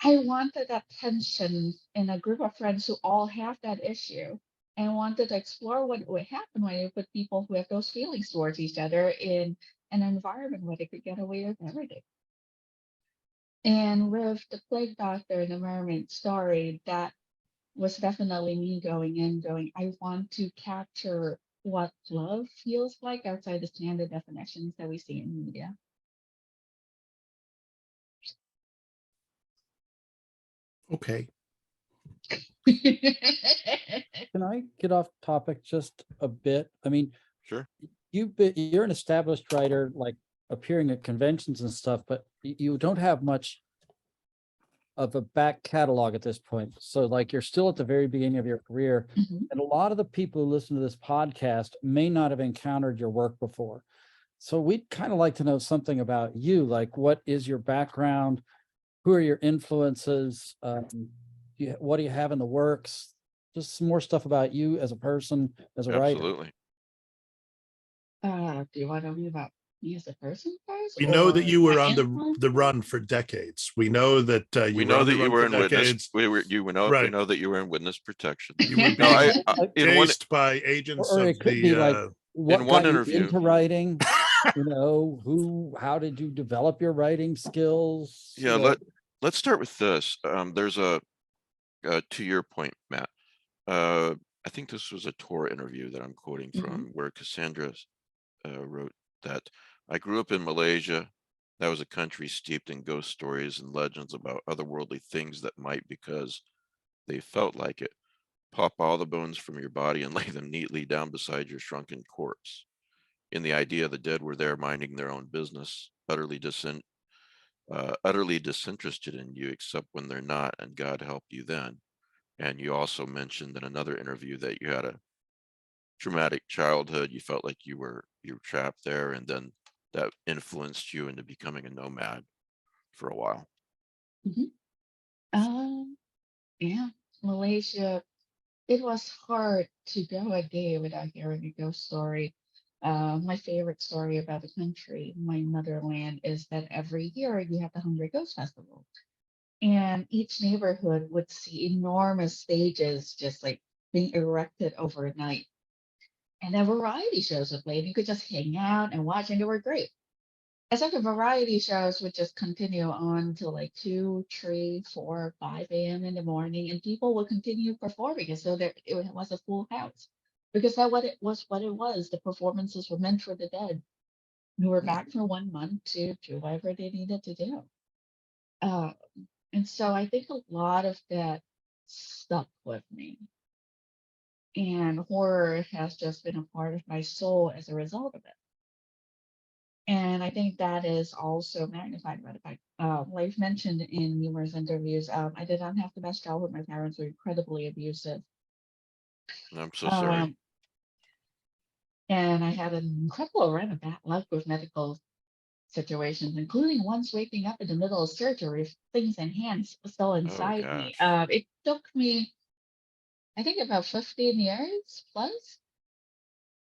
I wanted that tension in a group of friends who all have that issue, and wanted to explore what would happen when you put people who have those feelings towards each other in an environment where they could get away with everything. And with the Plague Doctor and the Mermaid story, that was definitely me going in, going, I want to capture what love feels like outside the standard definitions that we see in media. Okay. Can I get off topic just a bit? I mean, Sure. you're an established writer, like appearing at conventions and stuff, but you don't have much of a back catalog at this point. So like you're still at the very beginning of your career. Mhm. And a lot of the people who listen to this podcast may not have encountered your work before. So we'd kind of like to know something about you, like what is your background? Who are your influences? What do you have in the works? Just some more stuff about you as a person, as a writer. Absolutely. Do you want to know about me as a person first? We know that or you were my on the influences? run for decades. We know that We you were know on that the you run were for in witness. decades. We know Right. that you were in witness protection. You were No, being in one chased by agents Or of it could be like, the what in one got you interview- into writing? How did you develop your writing skills? Yeah, let's start with this. There's a to your point, Matt. I think this was a Tor interview that I'm quoting from, where Cassandra wrote that I grew up in Malaysia. That was a country steeped in ghost stories and legends about otherworldly things that might, because they felt like it, pop all the bones from your body and lay them neatly down beside your shrunken corpse. In the idea the dead were there minding their own business, utterly disinterested in you, except when they're not, and God help you then. And you also mentioned in another interview that you had a traumatic childhood. You felt like you were trapped there, and then that influenced you into becoming a nomad for a while. Yeah, Malaysia. It was hard to go a day without hearing a ghost story. My favorite story about the country, my motherland, is that every year you have the Hungry Ghost Festival. And each neighborhood would see enormous stages just like being erected overnight. And then variety shows would play, and you could just hang out and watch, and they were great. Except the variety shows would just continue on till like 2, 3, 4, 5 a.m. in the morning, and people would continue performing as though it was a full house. Because that what it was. The performances were meant for the dead, who were back for 1 month to do whatever they needed to do. And so I think a lot of that stuck with me. And horror has just been a part of my soul as a result of it. And I think that is also magnified by the fact, like I've mentioned in numerous interviews, I did not have the best childhood. My parents were incredibly abusive. I'm so sorry. And I had an incredible run of bad luck with medical situations, including once waking up in the middle of surgery with things in hands still inside me. gosh. It took me, I think, about 15 years plus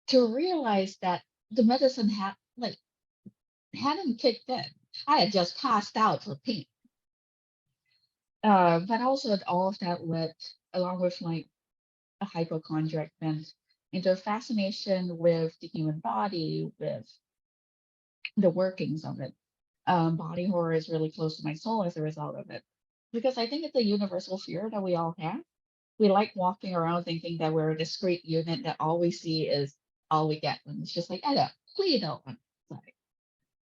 to realize that the medicine hadn't kicked in. I had just passed out for pain. But also all of that led, along with like a hypochondriac bent, into a fascination with the human body, with the workings of it. Body horror is really close to my soul as a result of it, because I think it's a universal fear that we all have. We like walking around thinking that we're a discrete unit, that all we see is all we get, when it's just like, I don't, we don't want to play.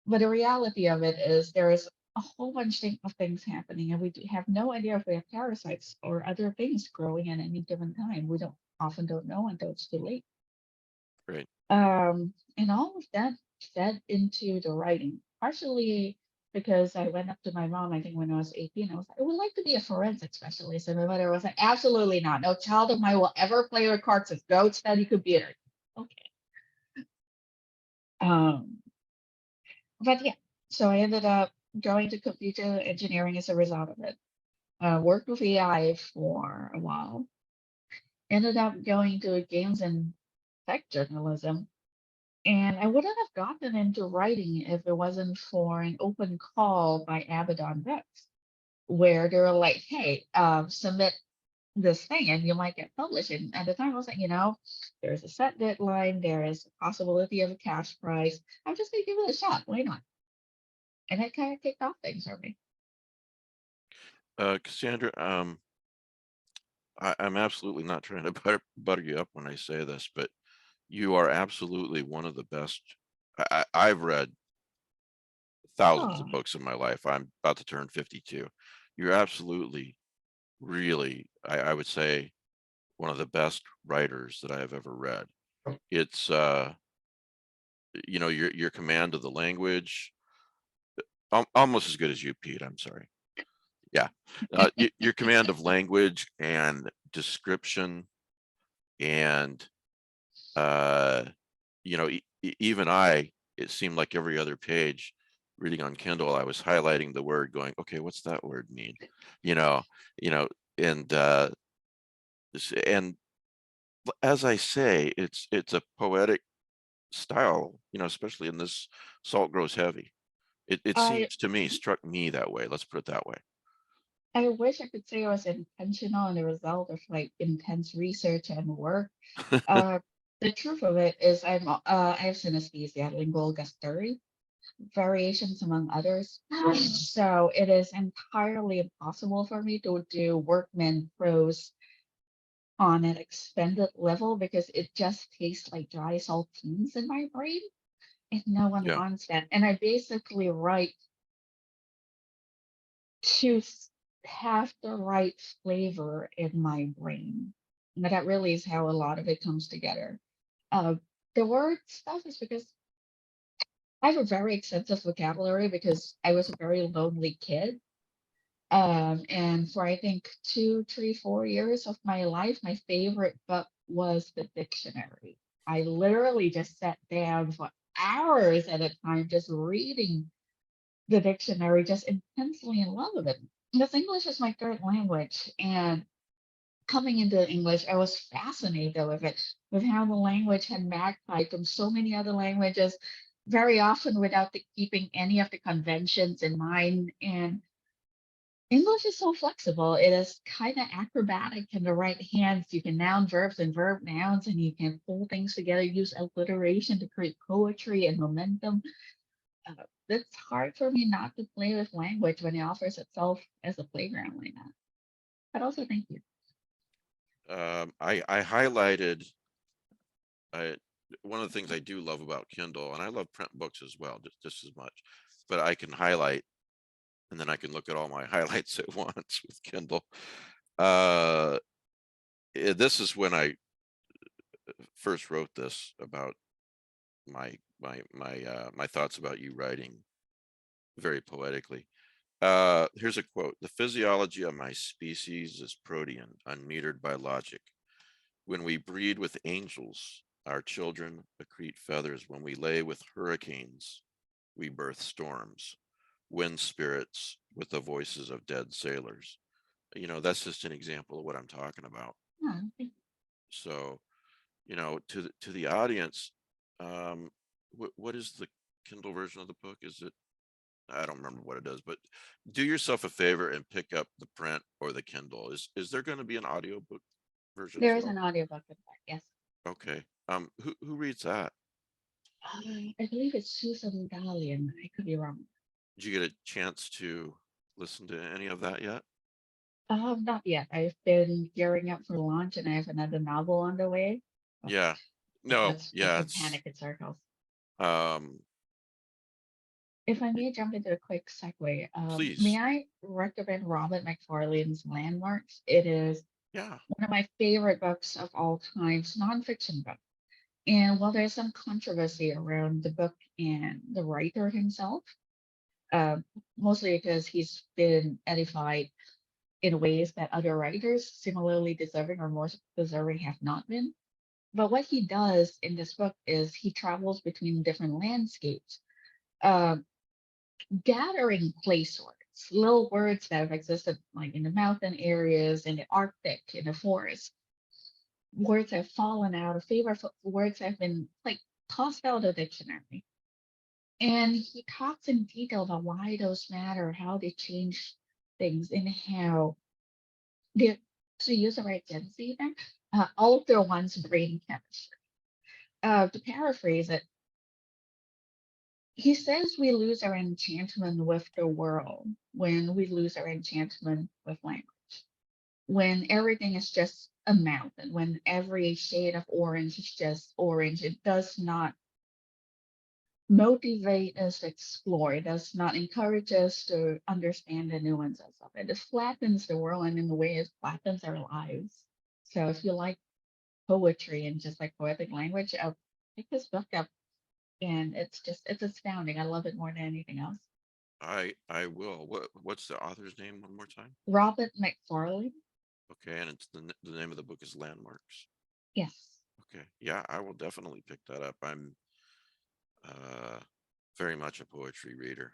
But the reality of it is there is a whole bunch of things happening, and we have no idea if we have parasites or other things growing at any given time. We don't often don't know until it's too late. Right. And all of that fed into the writing, partially because I went up to my mom, I think when I was 18, I was like, I would like to be a forensic specialist. And my mother was like, absolutely not. No child of mine will ever play with cards. Go study computer. Okay. But yeah, so I ended up going to computer engineering as a result of it. Worked with AI for a while. Ended up going to games and tech journalism. And I wouldn't have gotten into writing if it wasn't for an open call by Abaddon Books, where they were like, hey, submit this thing and you might get published. And at the time, I was like, there's a set deadline, there is a possibility of a cash prize. I'm just going to give it a shot. Why not? And it kind of kicked off things for me. Cassandra, I'm absolutely not trying to butter you up when I say this, but you are absolutely one of the best. I've read thousands of Oh, books in my life. I'm about to turn 52. You're absolutely, really, I would say, one of the best writers that I have ever read. It's your command of the language, almost as good as you, Pete. I'm sorry. Yeah, your command of language and description, and even it seemed like every other page reading on Kindle, I was highlighting the word, going, okay, what's that word mean? You know, and and as I say, it's a poetic style, especially in this Salt Grows Heavy. It I seems to me, struck me that way. Let's put it that way. I wish I could say it was intentional and the result of like intense research and work. Uh, the truth of it is I have synesthesia, lingual gustatory variations among others. So it is entirely impossible for me to do workman prose on an expanded level because it just tastes like dry saltines in my brain. And no one Yeah, wants that. And I basically write to have the right flavor in my brain. And that really is how a lot of it comes together. Uh, the word stuff is because I have a very extensive vocabulary because I was a very lonely kid. And for I think 2, 3, 4 years of my life, my favorite book was the dictionary. I literally just sat down for hours at a time just reading the dictionary, just intensely in love with it. Because English is my third language. And coming into English, I was fascinated with it, with how the language had magpied from so many other languages, very often without keeping any of the conventions in mind. And English is so flexible. It is kind of acrobatic in the right hands. You can noun verbs and verb nouns, and you can pull things together, use alliteration to create poetry and momentum. It's hard for me not to play with language when it offers itself as a playground like that. But also, thank you. I highlighted one of the things I do love about Kindle, and I love print books as well, just as much, but I can highlight and then I can look at all my highlights at once with Kindle. This is when I first wrote this about my thoughts about you writing very poetically. Here's a quote: "The physiology of my species is protean, unmetered by logic. When we breed with angels, our children accrete feathers. When we lay with hurricanes, we birth storms. Wind spirits with the voices of dead sailors." That's just an example of what I'm talking about. Oh, thank So, to the audience, what is the Kindle version of the book? Is it, I don't remember what it is, but do yourself a favor and pick up the print or the Kindle. Is there going to be an audiobook version as There is well? an audiobook of that, yes. Okay. Who reads that? I believe it's Susan Gallion. I could be wrong. Did you get a chance to listen to any of that yet? Not yet. I've been gearing up for launch and I have another novel on the way. Oh, Yeah. but No, that's yeah, just a it's panic in circles. um If I may jump into a quick segue, may please. I recommend Robert McFarlane's Landmarks? It is Yeah. one of my favorite books of all times, nonfiction book. And while there's some controversy around the book and the writer himself, mostly because he's been edified in ways that other writers similarly deserving or more deserving have not been. But what he does in this book is he travels between different landscapes, uh, gathering place words, little words that have existed like in the mountain areas, in the Arctic, in the forest. Words have fallen out of favor, words have been like tossed out of the dictionary. And he talks in detail about why those matter, how they change things, and how they, to use the right density there, alter one's brain chemistry. To paraphrase it, he says we lose our enchantment with the world when we lose our enchantment with language. When everything is just a mountain, when every shade of orange is just orange, it does not motivate us to explore, it does not encourage us to understand the nuances of it. It flattens the world, and in a way, it flattens our lives. So if you like poetry and just like poetic language, I'll pick this book up. And it's astounding. I love it more than anything else. I will. What's the author's name one more time? Robert McFarlane. Okay, and it's the name of the book is Landmarks. Yes. Okay, yeah, I will definitely pick that up. I'm very much a poetry reader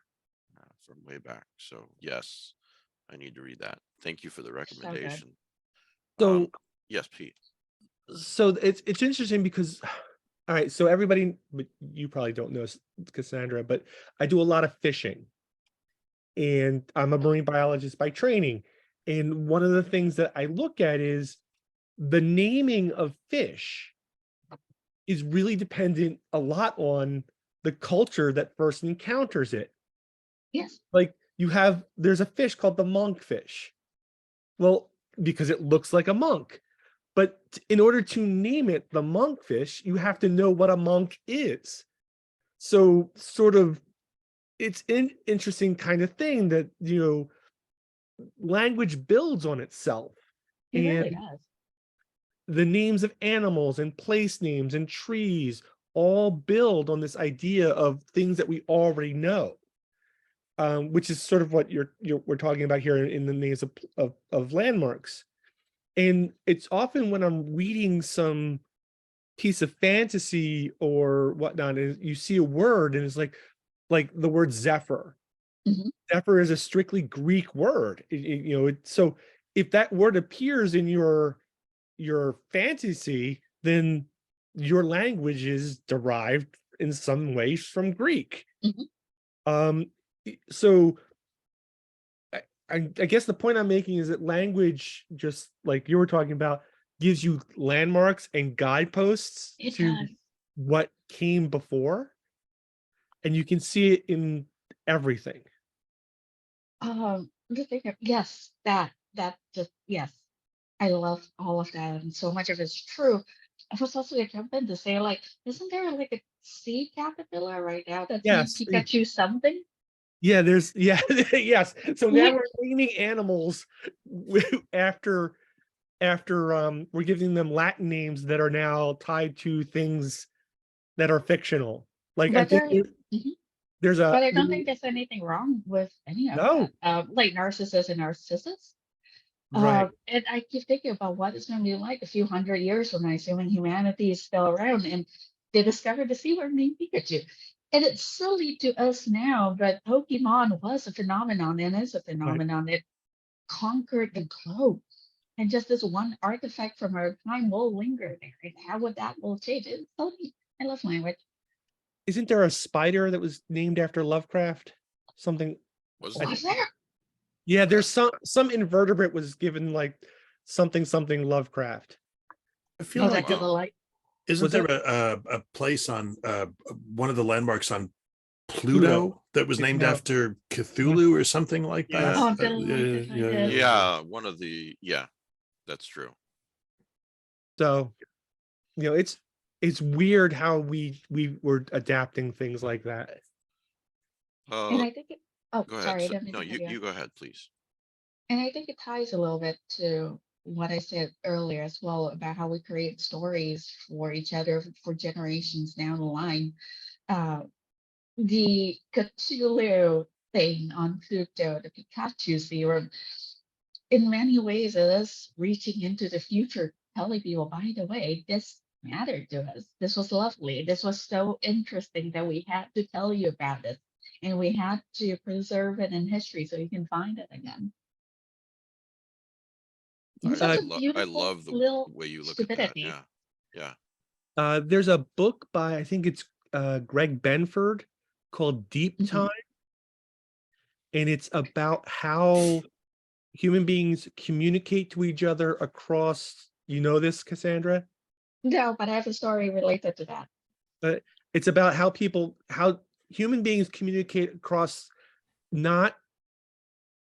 from way back, so yes, I need to read that. Thank you for the So good. recommendation. So Yes, Pete. so it's interesting because all right, so everybody, but you probably don't know Cassandra, but I do a lot of fishing. And I'm a marine biologist by training. And one of the things that I look at is the naming of fish is really dependent a lot on the culture that first encounters it. Yes. Like there's a fish called the monkfish. Well, because it looks like a monk. But in order to name it the monkfish, you have to know what a monk is. So sort of, it's an interesting kind of thing that, language builds on itself. It really And does. the names of animals and place names and trees all build on this idea of things that we already know, which is sort of what we're talking about here in the names of landmarks. And it's often when I'm reading some piece of fantasy or whatnot, and you see a word and it's like the word Zephyr. Mhm. Zephyr is a strictly Greek word. So if that word appears in your fantasy, then your language is derived in some ways from Greek. Mhm. So I guess the point I'm making is that language, just like you were talking about, gives you landmarks and guideposts It to does. what came before, and you can see it in everything. Just think of, yes, that just yes. I love all of that, and so much of it's true. I was also gonna jump in to say, like, isn't there like a sea caterpillar right now that's named Yes. Pikachu something? Yeah, yes. So now Like, we're naming animals after we're giving them Latin names that are now tied to things that are fictional. Like I but think Mhm. there's But I don't think there's anything wrong with any of no, that. Like Narcissus and Narcissus. right. And I keep thinking about what it's going to be like a few hundred years from now, assuming humanity is still around and they discover the sea worm named Pikachu. And it's silly to us now, but Pokemon was a phenomenon and is a phenomenon. It conquered the globe. And just this one artifact from our time will linger there. And how would that will change? It's so neat. I love language. Isn't there a spider that was named after Lovecraft? Something. Was I there? Was there? Yeah, there's some invertebrate was given like something Lovecraft. I feel Oh, like that's the light. isn't Was there that- a place on one of the landmarks on Pluto. Pluto that was named No. after Cthulhu or something like that? Oh, I'm delighted by this. Yeah, one of the that's true. So, it's weird how we were adapting things like that. And I think it, oh, Go ahead. sorry, I didn't mean No, to cut you off. you go ahead, please. And I think it ties a little bit to what I said earlier as well about how we create stories for each other for generations down the line. The Cthulhu thing on Pluto, the Pikachu theorem, in many ways, it is reaching into the future, telling people, by the way, this mattered to us. This was lovely. This was so interesting that we had to tell you about it. And we had to preserve it in history so you can find it again. It's such a I beautiful love the little way you look at that. stupidity. Yeah. Yeah. There's a book by, I think it's Greg Benford, called Deep Mhm. Time. And it's about how human beings communicate to each other across, you know this, Cassandra? No, but I have a story related to that. It's about how human beings communicate across not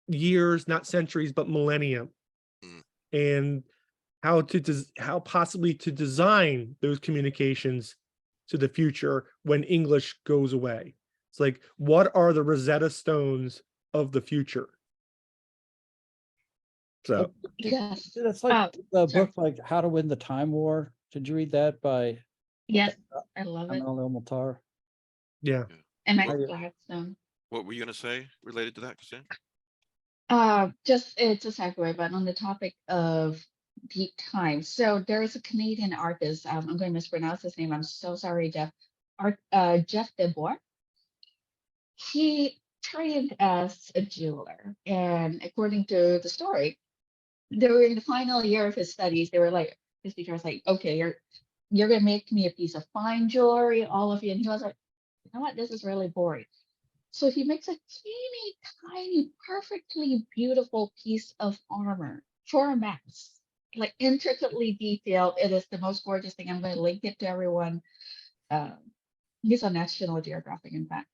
years, not centuries, but millennium. Mm. And how possibly to design those communications to the future when English goes away. It's like, what are the Rosetta Stones of the future? So Yes. That's like the sorry. book, like How to Win the Time War. Did you read that by Yes, I love it. Amal El-Matar? yeah. And Well- Michael Gladstone. What were you gonna say related to that, Cassandra? Just it's a segue, but on the topic of deep time. So there is a Canadian artist. I'm going to mispronounce his name. I'm so sorry, Jeff. Jeff DeBoer. He trained as a jeweler, and according to the story, during the final year of his studies, they were like, his teacher was like, "Okay, you're gonna make me a piece of fine jewelry, all of you." And he was like, "You know what? This is really boring." So he makes a teeny tiny, perfectly beautiful piece of armor for a mouse, like intricately detailed. It is the most gorgeous thing. I'm going to link it to everyone. He's on National Geographic, in fact.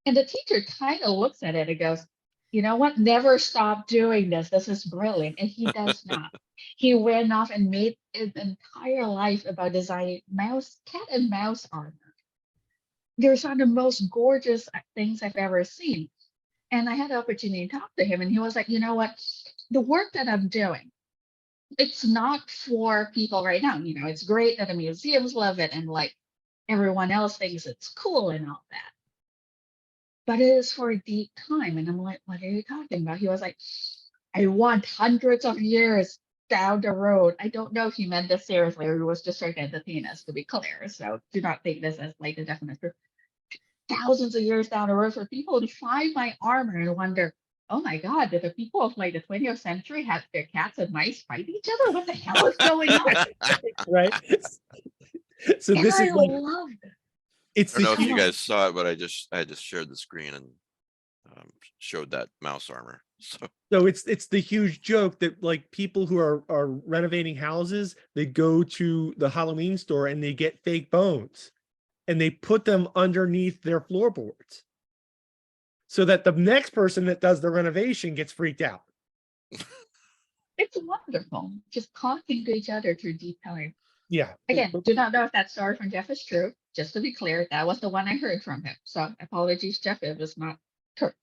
And the teacher kind of looks at it and goes, "You know what? Never stop doing this. This is brilliant." And he does not. He went off and made an entire life about designing cat and mouse armor. They're some of the most gorgeous things I've ever seen. And I had the opportunity to talk to him, and he was like, "You know what? The work that I'm doing, it's not for people right now. You know, it's great that the museums love it and like everyone else thinks it's cool and all that. But it is for a deep time." And I'm like, "What are you talking about?" He was like, "I want hundreds of years down the road." I don't know if he meant this seriously or he was just trying to entertain us, to be clear. So do not take this as like a definite truth. Thousands of years down the road for people to find my armor and wonder, "Oh my God, did the people of like the 20th century have their cats and mice fight each other? What the hell is going on?" Right. So And this I is like, love it. it's I don't know the if you huge- guys saw it, but I just shared the screen and showed that mouse armor. So it's the huge joke that like people who are renovating houses, they go to the Halloween store and they get fake bones and they put them underneath their floorboards so that the next person that does the renovation gets freaked out. It's wonderful. Just talking to each other through deep time. Yeah. Again, do not know if that story from Jeff is true. Just to be clear, that was the one I heard from him. So apologies, Jeff, it was not correct.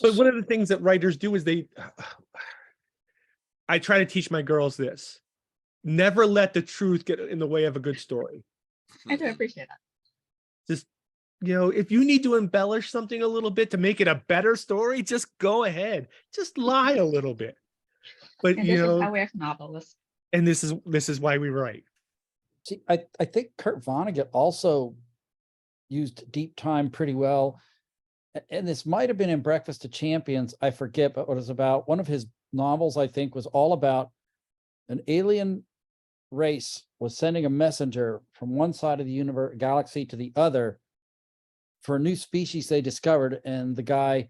But one of the things that writers do is I try to teach my girls this: never let the truth get in the way of a good story. I do appreciate that. Just, if you need to embellish something a little bit to make it a better story, just go ahead. Just lie a little bit. But And this is how we have novelists. and this is why we write. See, I think Kurt Vonnegut also used deep time pretty well. And this might have been in Breakfast of Champions, I forget, but what it was about. One of his novels, I think, was all about an alien race was sending a messenger from one side of the universe galaxy to the other for a new species they discovered, and the guy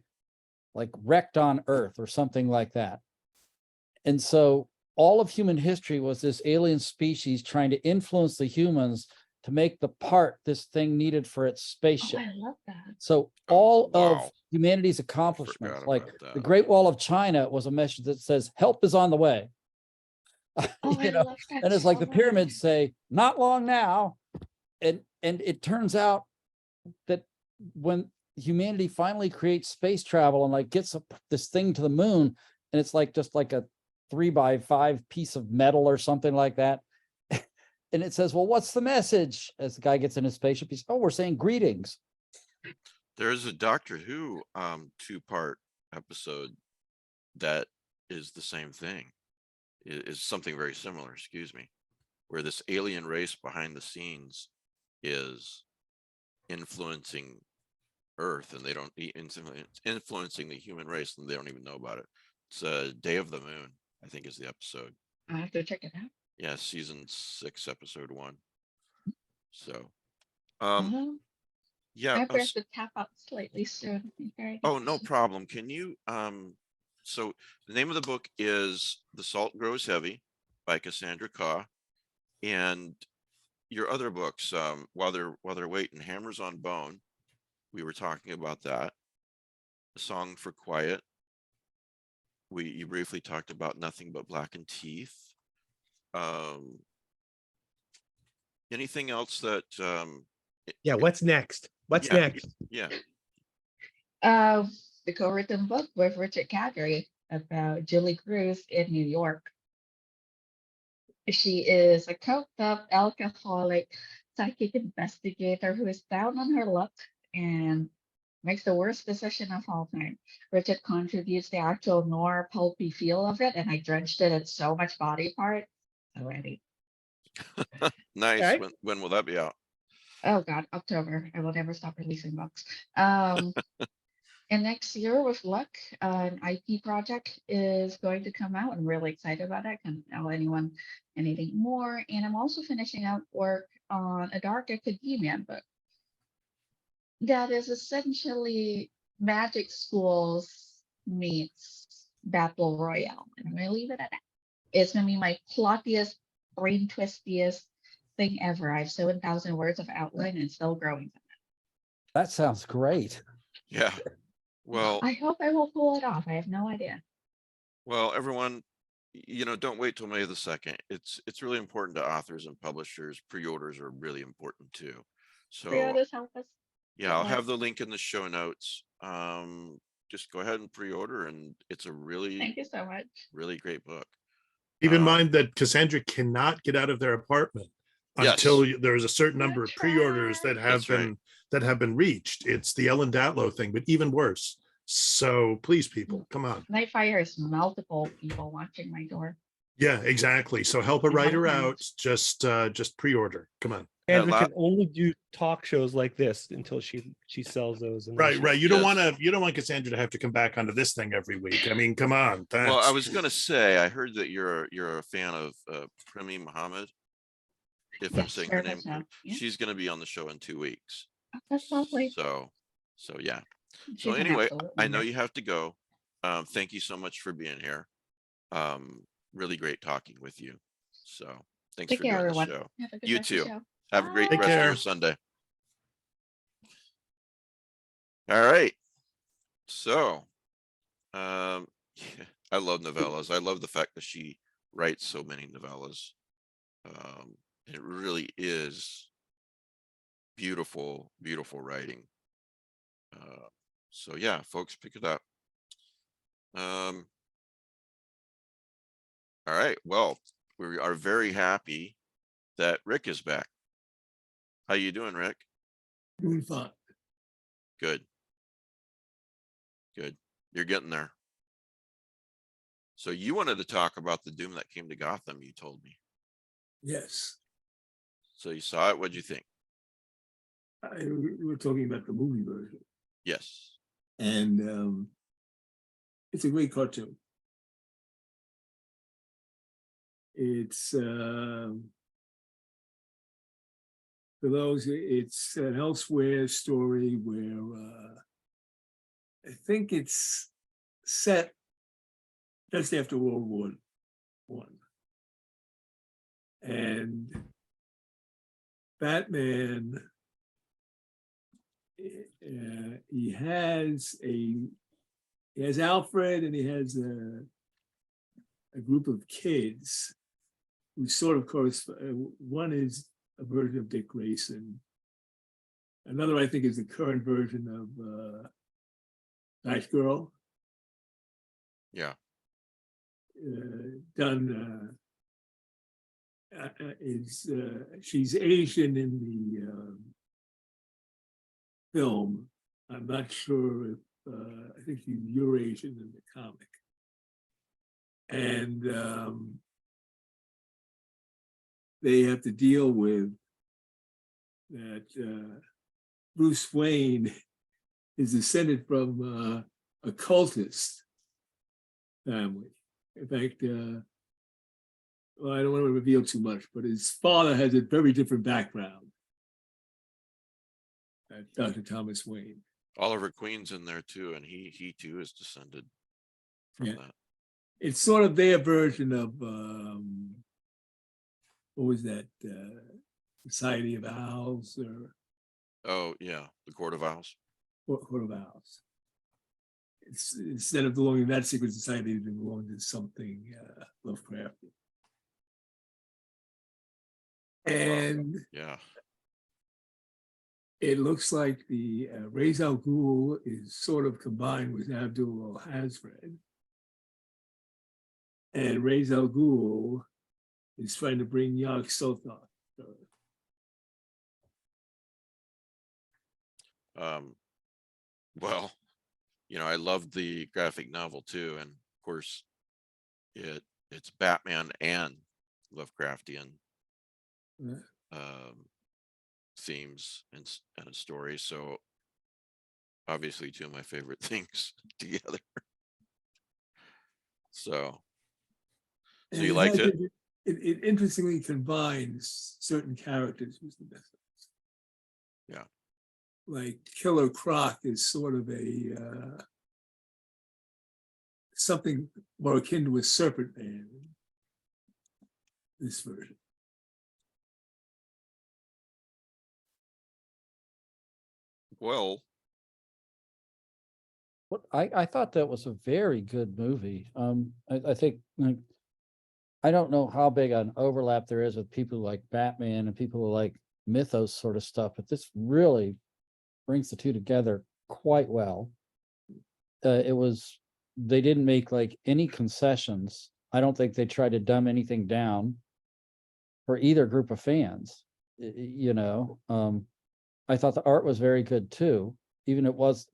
like wrecked on Earth or something like that. And so all of human history was this alien species trying to influence the humans to make the part this thing needed for its Oh, spaceship. I love that. So all wow. of humanity's accomplishments, Forgot like about the that. Great Wall of China, was a message that says help is on the way. Oh, You I know, love that. and it's like the so pyramids much. say, not long now. And it turns out that when humanity finally creates space travel and like gets this thing to the moon, and it's like just like a 3x5 piece of metal or something like that. And it says, well, what's the message? As the guy gets in his spaceship, he's, oh, we're saying greetings. There's a Doctor Who 2-part episode that is the same thing. Is something very similar, excuse me, where this alien race behind the scenes is influencing Earth, and they don't influencing the human race, and they don't even know about it. It's Day of the Moon, I think, is the episode. I have to check it out. Yeah, season 6, episode 1. So, yeah. I have to tap out slightly soon. Oh, no problem. Can you, so the name of the book is The Salt Grows Heavy by Cassandra Khaw. And your other books, while they're waiting, Hammers on Bone, we were talking about that. A Song for Quiet. You briefly talked about Nothing But Blackened Teeth. Anything else that Yeah, what's next? What's yeah, next? Yeah. The co-written book with Richard Cadre about Julie Cruz in New York. She is a coked-up alcoholic psychic investigator who is down on her luck and makes the worst decision of all time. Richard contributes the actual noir pulpy feel of it, and I drenched it in so much body part already. Nice. Okay. When will that be out? Oh God, October. I will never stop releasing books. And next year, with luck, an IP project is going to come out. I'm really excited about it. Can't tell anyone anything more. And I'm also finishing up work on a dark academia book that is essentially magic schools meets battle royale. And I'm gonna leave it at that. It's gonna be my plottiest, brain twistiest thing ever. I have 7,000 words of outline and still growing. That sounds great. Yeah. Well, I hope I will pull it off. I have no idea. well, everyone, don't wait till May the 2nd. It's really important to authors and publishers. Pre-orders are really important too. So Pre-orders help us. yeah, I'll have the link in the show notes. Just go ahead and pre-order, and it's a Thank you so much. really great book. Keep in mind that Cassandra cannot get out of their apartment until there's a certain number of pre-orders that have been reached. It's the Ellen Datlow thing, but even worse. So please, people, come on. Nightfire is multiple people watching my door. Yeah, exactly. So help a writer out. Just pre-order. Come on. Andrew can only do talk shows like this until she sells those. And Right. You don't want Cassandra to have to come back onto this thing every week. I mean, come on. Well, I was gonna say, I heard that you're a fan of Premi Muhammad. If I'm saying her name, Yeah. she's gonna be on the show in 2 weeks. Oh, that's lovely. So yeah. She's So an anyway, absolute I know wonder. you have to go. Thank you so much for being here. Really great talking with you. So thanks Take for care, doing everyone. the show. Have a good You rest of the too. show. Have a great Bye. rest of your Sunday. All right. So, I love novellas. I love the fact that she writes so many novellas. It really is beautiful, beautiful writing. So yeah, folks, pick it up. All right. Well, we are very happy that Rick is back. How you doing, Rick? Doing fine. Good. Good. You're getting there. So you wanted to talk about the Doom That Came to Gotham, you told me. Yes. So you saw it. What'd you think? We're talking about the movie version. Yes. And it's a great cartoon. It's for those, it's an Elsewhere story where I think it's set just after World War I. And Batman, he has Alfred, and he has a group of kids who sort of one is a version of Dick Grayson. Another, I think, is the current version of Batgirl. Yeah. done. She's Asian in the film. I'm not sure if I think she's Eurasian in the comic. And they have to deal with that Bruce Wayne is descended from a cultist family. In fact, well, I don't want to reveal too much, but his father has a very different background. Dr. Thomas Wayne. Oliver Queen's in there too, and he too is descended from Yeah. that. It's sort of their version of what was that? Society of Owls or Oh yeah, the Court of Owls. Court of Owls. It's instead of belonging to that secret society, they belong to something Lovecraft. And Yeah. it looks like the Ra's al Ghul is sort of combined with Abdul al-Hazred. And Ra's al Ghul is trying to bring Yog Sothoth. Well, you know, I loved the graphic novel too, and of course, it's Batman and Lovecraftian themes and a story. So obviously, two of my favorite things together. So And you liked it? It interestingly combines certain characters with the best. Yeah. Like Killer Croc is sort of a something more akin to a Serpent Man. This version. Well, What I thought that was a very good movie. I think like, I don't know how big an overlap there is with people like Batman and people who like mythos sort of stuff, but this really brings the two together quite well. They didn't make like any concessions. I don't think they tried to dumb anything down for either group of fans. You know, I thought the art was very good too. Even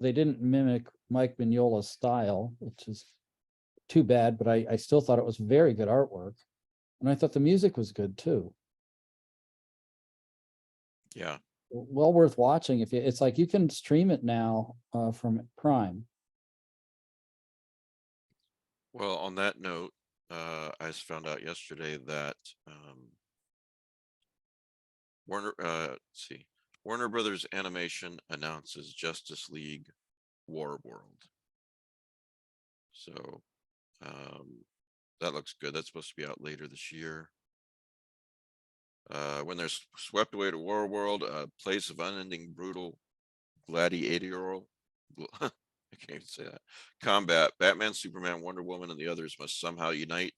they didn't mimic Mike Mignola's style, which is too bad, but I still thought it was very good artwork. And I thought the music was good too. yeah. Well worth watching. It's like you can stream it now from Prime. Well, on that note, I just found out yesterday that Warner Brothers Animation announces Justice League War World. So that looks good. That's supposed to be out later this year. When they're swept away to War World, a place of unending brutal gladiatorial I can't even say that combat, Batman, Superman, Wonder Woman, and the others must somehow unite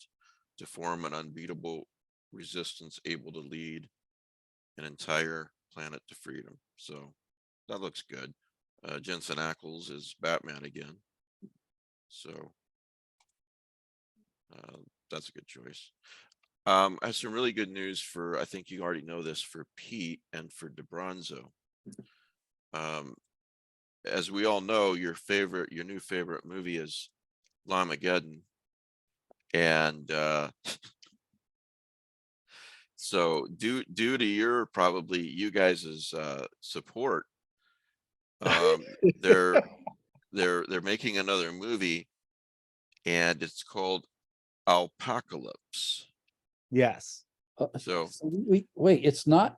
to form an unbeatable resistance able to lead an entire planet to freedom. So that looks good. Jensen Ackles is Batman again. So that's a good choice. I have some really good news for, I think you already know this, for Pete and for DeBronzo. As we all know, your new favorite movie is Lamageddon. And so due to you guys' support, they're making another movie, and it's called Alpacalypse. Yes. So Wait, it's not.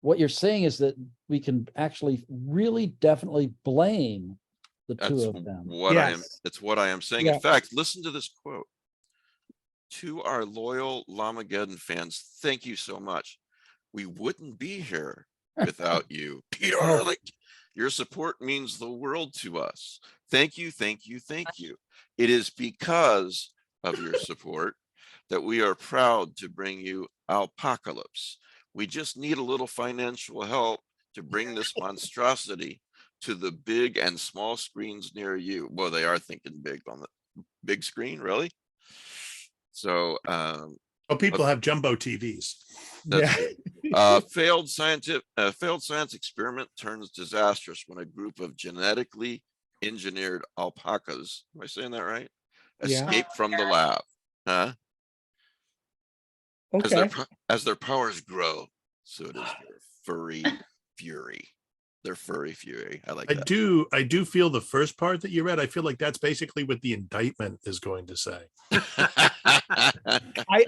What you're saying is that we can actually really definitely blame the two of them. It's what I am saying. Yeah. In fact, listen to this quote. To our loyal Lamageddon fans, thank you so much. We wouldn't be here without you. Peter Ehrlich, your support means the world to us. Thank you, thank you, thank you. It is because of your support that we are proud to bring you Alpacalypse. We just need a little financial help to bring this monstrosity to the big and small screens near you. Well, they are thinking big on the big screen, really? So, Oh, people have jumbo TVs. that's Yeah. failed science experiment turns disastrous when a group of genetically engineered alpacas, am I saying that right? Yeah. Escape from the lab. Huh? Okay. As their powers grow, so does their furry fury. Their furry fury. I like I that. do feel the first part that you read. I feel like that's basically what the indictment is going to say.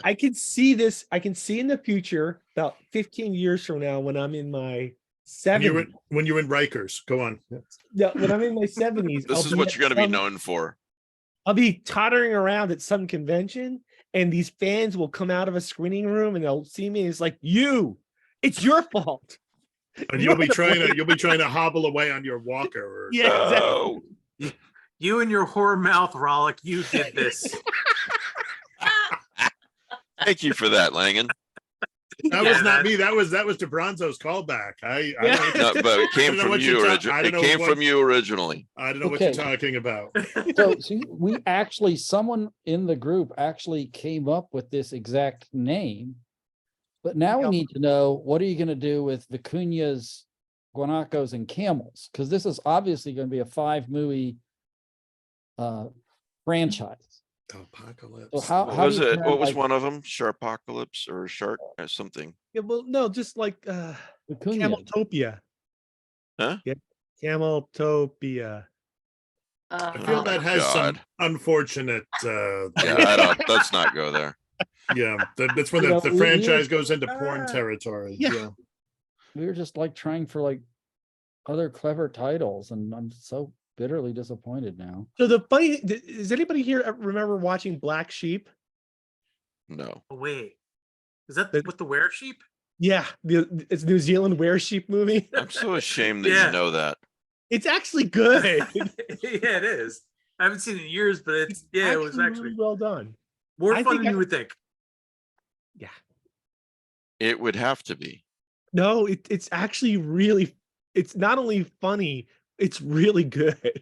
I can see this. I can see in the future, about 15 years from now, when I'm in my 70s. When you're in Rikers, go on. Yeah, when I'm in my 70s, This is what you're going to be known for. I'll be tottering around at some convention, and these fans will come out of a screening room and they'll see me. And it's like, it's your fault. And you'll be trying to hobble away on your walker. Or, Yeah, exactly. Oh, You and your whore mouth, Rollick, you did this. thank you for that, Langan. That was not me. That was to Bronzo's callback. I No, but it came from you originally. It came from you originally. I don't know what you're talking about. So see, someone in the group actually came up with this exact name. But now we need to know, what are you going to do with vicuñas, guanacos, and camels? Because this is obviously going to be a 5-movie franchise. Apocalypse. So how What was do you it? turn, What was like, one of them? Sharpocalypse or Shark or something? Yeah, well, no, just like vicuñas? Cameltopia. Huh? Yeah, Cameltopia. I feel that Oh, has some God. unfortunate. Yeah, let's not go there. Yeah, that's when the franchise goes into porn territory. Yeah. We were just like trying for like other clever titles, and I'm so bitterly disappointed now. So the funny, does anybody here remember watching Black Sheep? No. Oh, wait, is that with the were sheep? Yeah, it's New Zealand were sheep movie. I'm so ashamed that Yeah. you know that. It's actually good. Yeah, it is. I haven't seen it in years, but it was actually really well done. more I fun think than you would think. Yeah. It would have to be. No, it's actually really. It's not only funny, it's really good.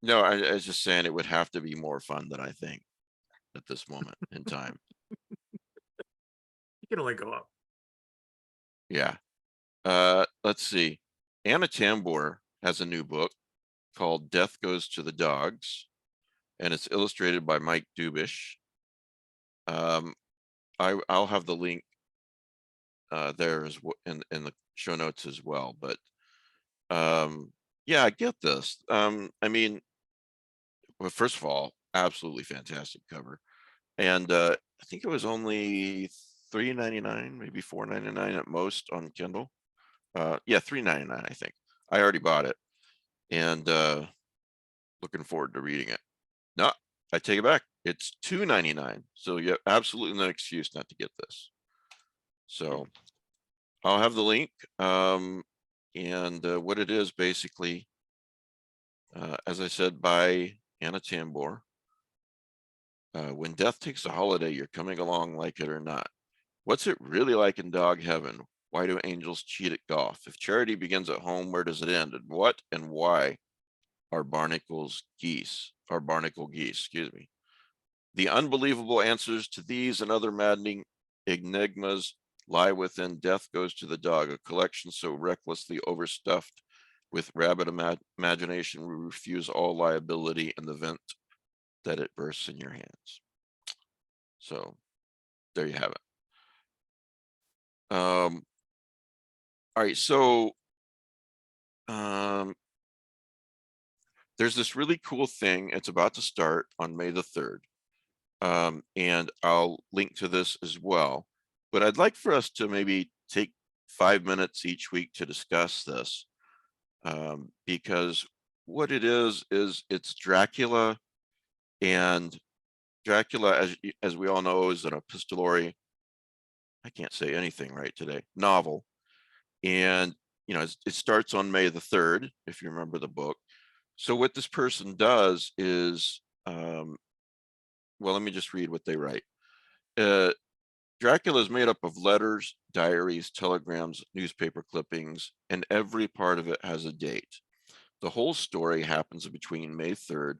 No, I was just saying it would have to be more fun than I think at this moment in time. You can only go up. Yeah. Let's see. Anna Tambor has a new book called Death Goes to the Dogs, and it's illustrated by Mike Dubish. I'll have the link there as in the show notes as well. But yeah, I get this. I mean, well, first of all, absolutely fantastic cover, and I think it was only $3.99, maybe $4.99 at most on Kindle. Yeah, $3.99. I think I already bought it, and looking forward to reading it. No, I take it back. It's $2.99. So you have absolutely no excuse not to get this. So I'll have the link. And what it is basically, as I said, by Anna Tambor. When death takes a holiday, you're coming along like it or not. What's it really like in dog heaven? Why do angels cheat at golf? If charity begins at home, where does it end? And what and why are barnacle geese, excuse me. The unbelievable answers to these and other maddening enigmas lie within Death Goes to the Dog, a collection so recklessly overstuffed with rabid imagination, we refuse all liability in the event that it bursts in your hands. So there you have it. All right, so there's this really cool thing. It's about to start on May the 3rd. And I'll link to this as well. But I'd like for us to maybe take 5 minutes each week to discuss this. Because what it is it's Dracula, and Dracula, as we all know, is an epistolary, I can't say anything right today, novel. And, you know, it starts on May the 3rd, if you remember the book. So what this person does is, well, let me just read what they write. Dracula is made up of letters, diaries, telegrams, newspaper clippings, and every part of it has a date. The whole story happens between May 3rd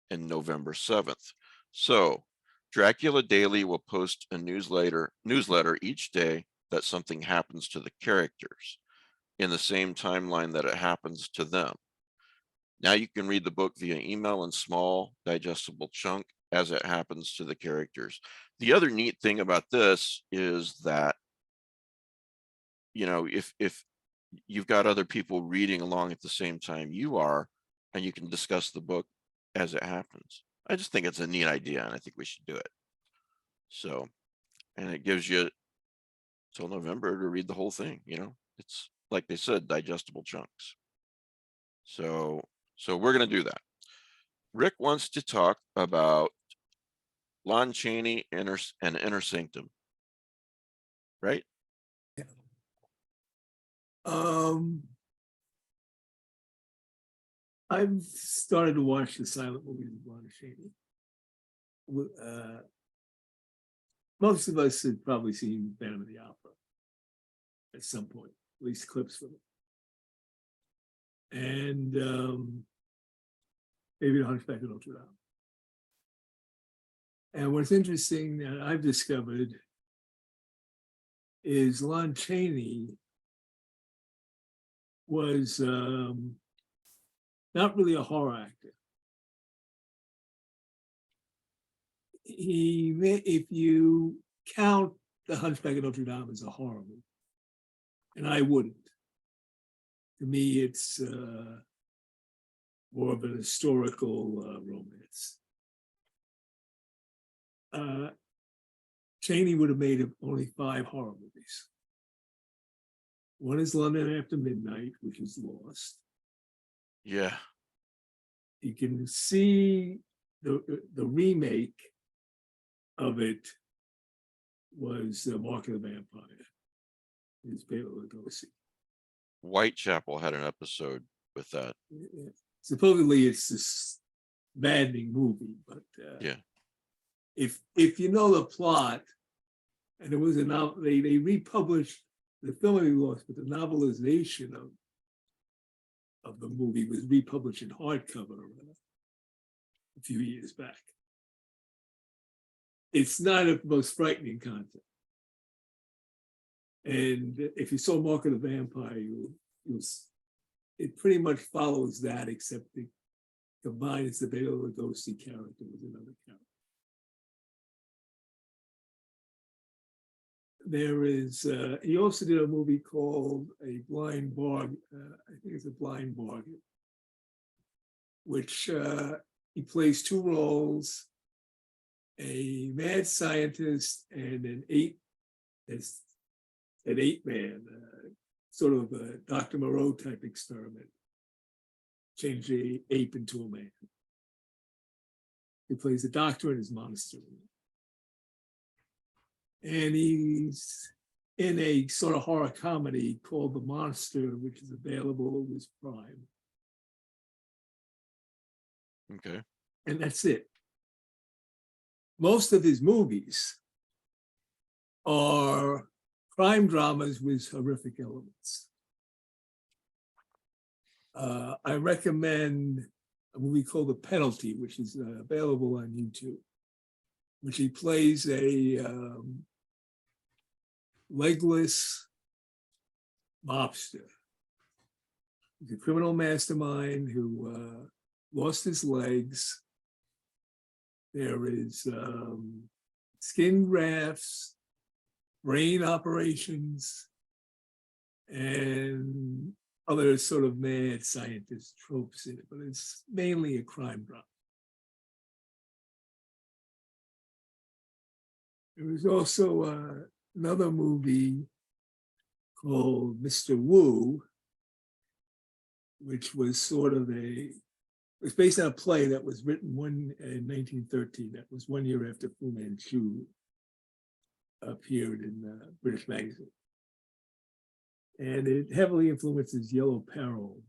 and November 7th. So Dracula Daily will post a newsletter each day that something happens to the characters in the same timeline that it happens to them. Now you can read the book via email in small, digestible chunk as it happens to the characters. The other neat thing about this is that, you know, if you've got other people reading along at the same time you are, and you can discuss the book as it happens. I just think it's a neat idea, and I think we should do it. So, and it gives you till November to read the whole thing, you know, it's like they said, digestible chunks. So we're going to do that. Rick wants to talk about Lon Chaney and Inner Sanctum, right? I've started to watch the silent movies of Lon Chaney. Most of us had probably seen Phantom of the Opera at some point, at least clips from it. And maybe The Hunchback of Notre Dame. And what's interesting that I've discovered is Lon Chaney was not really a horror actor. If you count The Hunchback of Notre Dame as a horror movie, and I wouldn't. To me, it's more of an historical romance. Chaney would have made only 5 horror movies. One is London After Midnight, which is lost. Yeah. You can see the remake of it was Mark of the Vampire. It's Bela Lugosi. Whitechapel had an episode with that. Supposedly it's this maddening movie, but Yeah. If you know the plot, and it was a novel, they republished the film we lost, but the novelization of the movie was republished in hardcover a few years back. It's not the most frightening content. And if you saw Mark of the Vampire, it pretty much follows that, except it combines the Bela Lugosi character with another character. There is, he also did a movie called A Blind Bargain, I think it's A Blind Bargain, which he plays 2 roles, a mad scientist and an ape man, sort of a Dr. Moreau type experiment. Change the ape into a man. He plays a doctor in his monastery. And he's in a sort of horror comedy called The Monster, which is available with Prime. Okay. And that's it. Most of his movies are crime dramas with horrific elements. I recommend a movie called The Penalty, which is available on YouTube, which he plays a legless mobster. He's a criminal mastermind who lost his legs. There is skin grafts, brain operations, and other sort of mad scientist tropes in it, but it's mainly a crime drama. There was also another movie called Mr. Wu, which was sort of it was based on a play that was written in 1913. That was 1 year after Fu Manchu appeared in British Magazine. And it heavily influences Yellow Peril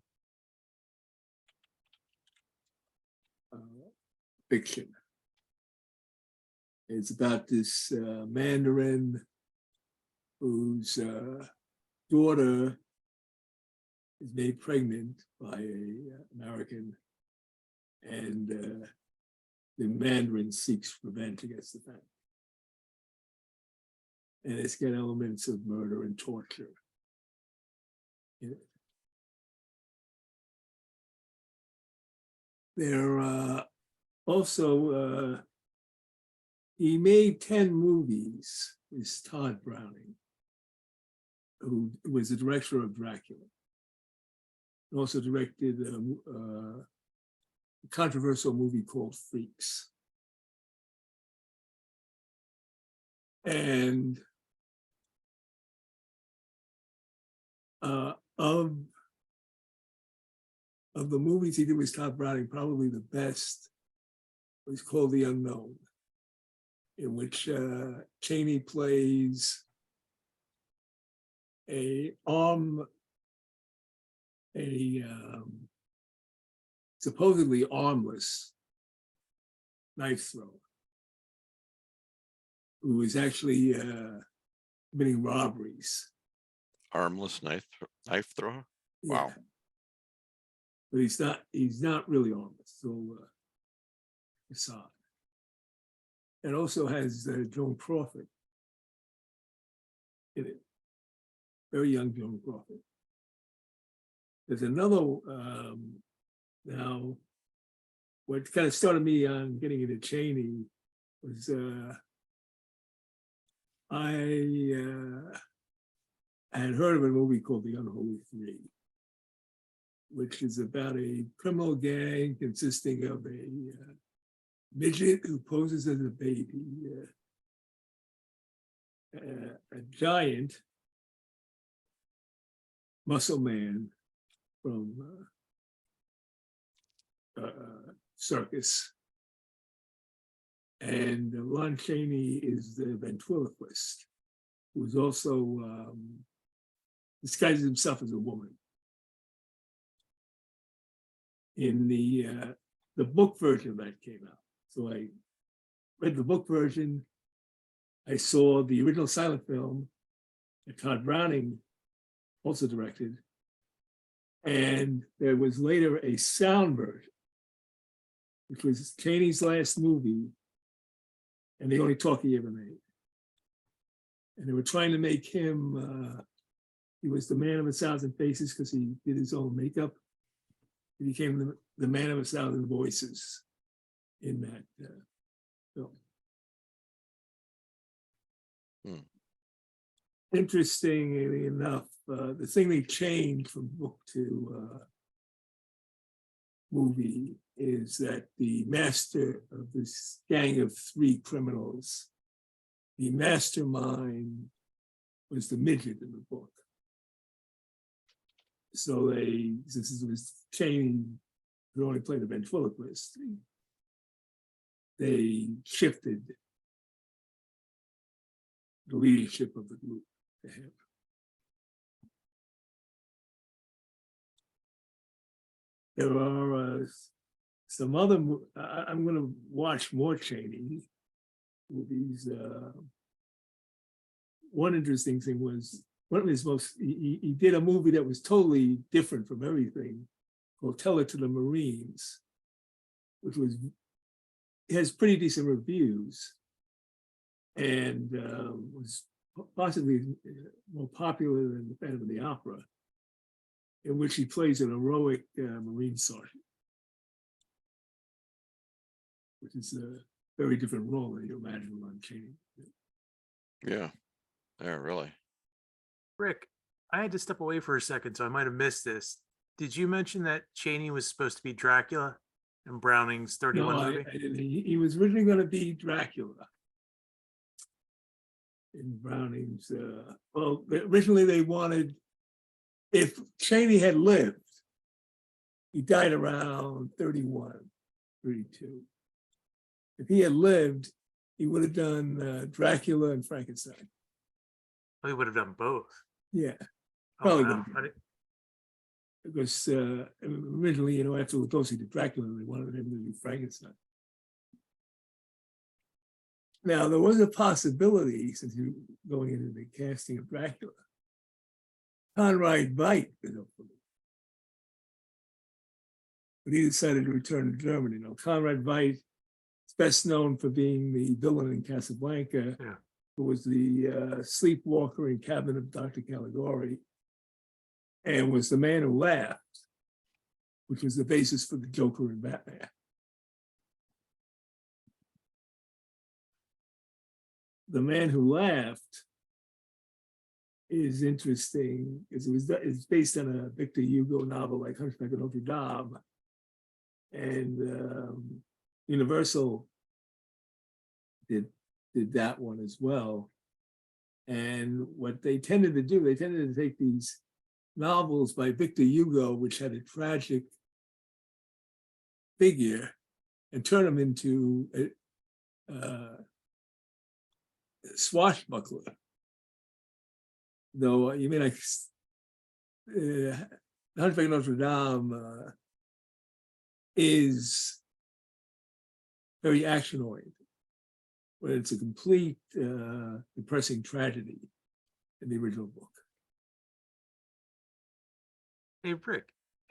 fiction. It's about this Mandarin whose daughter is made pregnant by an American, and the Mandarin seeks revenge against the family. And it's got elements of murder and torture in it. There also, he made 10 movies, is Todd Browning, who was the director of Dracula. He also directed a controversial movie called Freaks. And of the movies he did with Todd Browning, probably the best was called The Unknown, in which Chaney plays a supposedly armless knife thrower who is actually committing robberies. Armless knife thrower. Yeah. Wow. But he's not really armless, so facade. It also has Joan Crawford in it. Very young Joan Crawford. There's another, now, what kind of started me on getting into Chaney was I had heard of a movie called The Unholy Three, which is about a criminal gang consisting of a midget who poses as a baby, a giant muscle man from circus, and Lon Chaney is the ventriloquist, who's also disguises himself as a woman. In the book version that came out, so I read the book version. I saw the original silent film that Todd Browning also directed, and there was later a sound version, which was Chaney's last movie and the only talk he ever made. And they were trying to make him, he was the man of 1,000 faces because he did his own makeup. He became the man of 1,000 voices in that film. Interestingly enough, the thing they changed from book to movie is that the master of this gang of 3 criminals, the mastermind was the midget in the book. So this was Chaney, who only played the ventriloquist, they shifted the leadership of the group to him. There are some other, I'm going to watch more Chaney movies. One interesting thing was, one of his most, he did a movie that was totally different from everything called Tell It to the Marines, which was, it has pretty decent reviews and was possibly more popular than the Phantom of the Opera, in which he plays an heroic Marine sergeant, which is a very different role than you imagine on Chaney. Yeah. Yeah, really. Rick, I had to step away for a second, so I might have missed this. Did you mention that Chaney was supposed to be Dracula in Browning's 31 No, movie? I didn't. He was originally going to be Dracula in Browning's. Well, originally they wanted, if Chaney had lived, he died around 31, 32. If he had lived, he would have done Dracula and Frankenstein. Oh, he would have done both. Yeah, Oh, probably wow. would have. Because originally, after Lugosi did Dracula, they wanted him to do Frankenstein. Now, there was a possibility, since you're going into the casting of Dracula, Conrad Veidt was up for it. But he decided to return to Germany. Conrad Veidt best known for being the villain in Casablanca, Yeah. who was the sleepwalker in Cabinet of Dr. Caligari, and was the man who laughed, which was the basis for the Joker in Batman. The Man Who Laughed is interesting. It's based on a Victor Hugo novel like Hunchback of Notre Dame, and Universal did that one as well. And what they tended to do, they tended to take these novels by Victor Hugo, which had a tragic figure, and turn them into a swashbuckler. Though you mean like Hunchback of Notre Dame is very action oriented, but it's a complete depressing tragedy in the original book. Hey, Rick,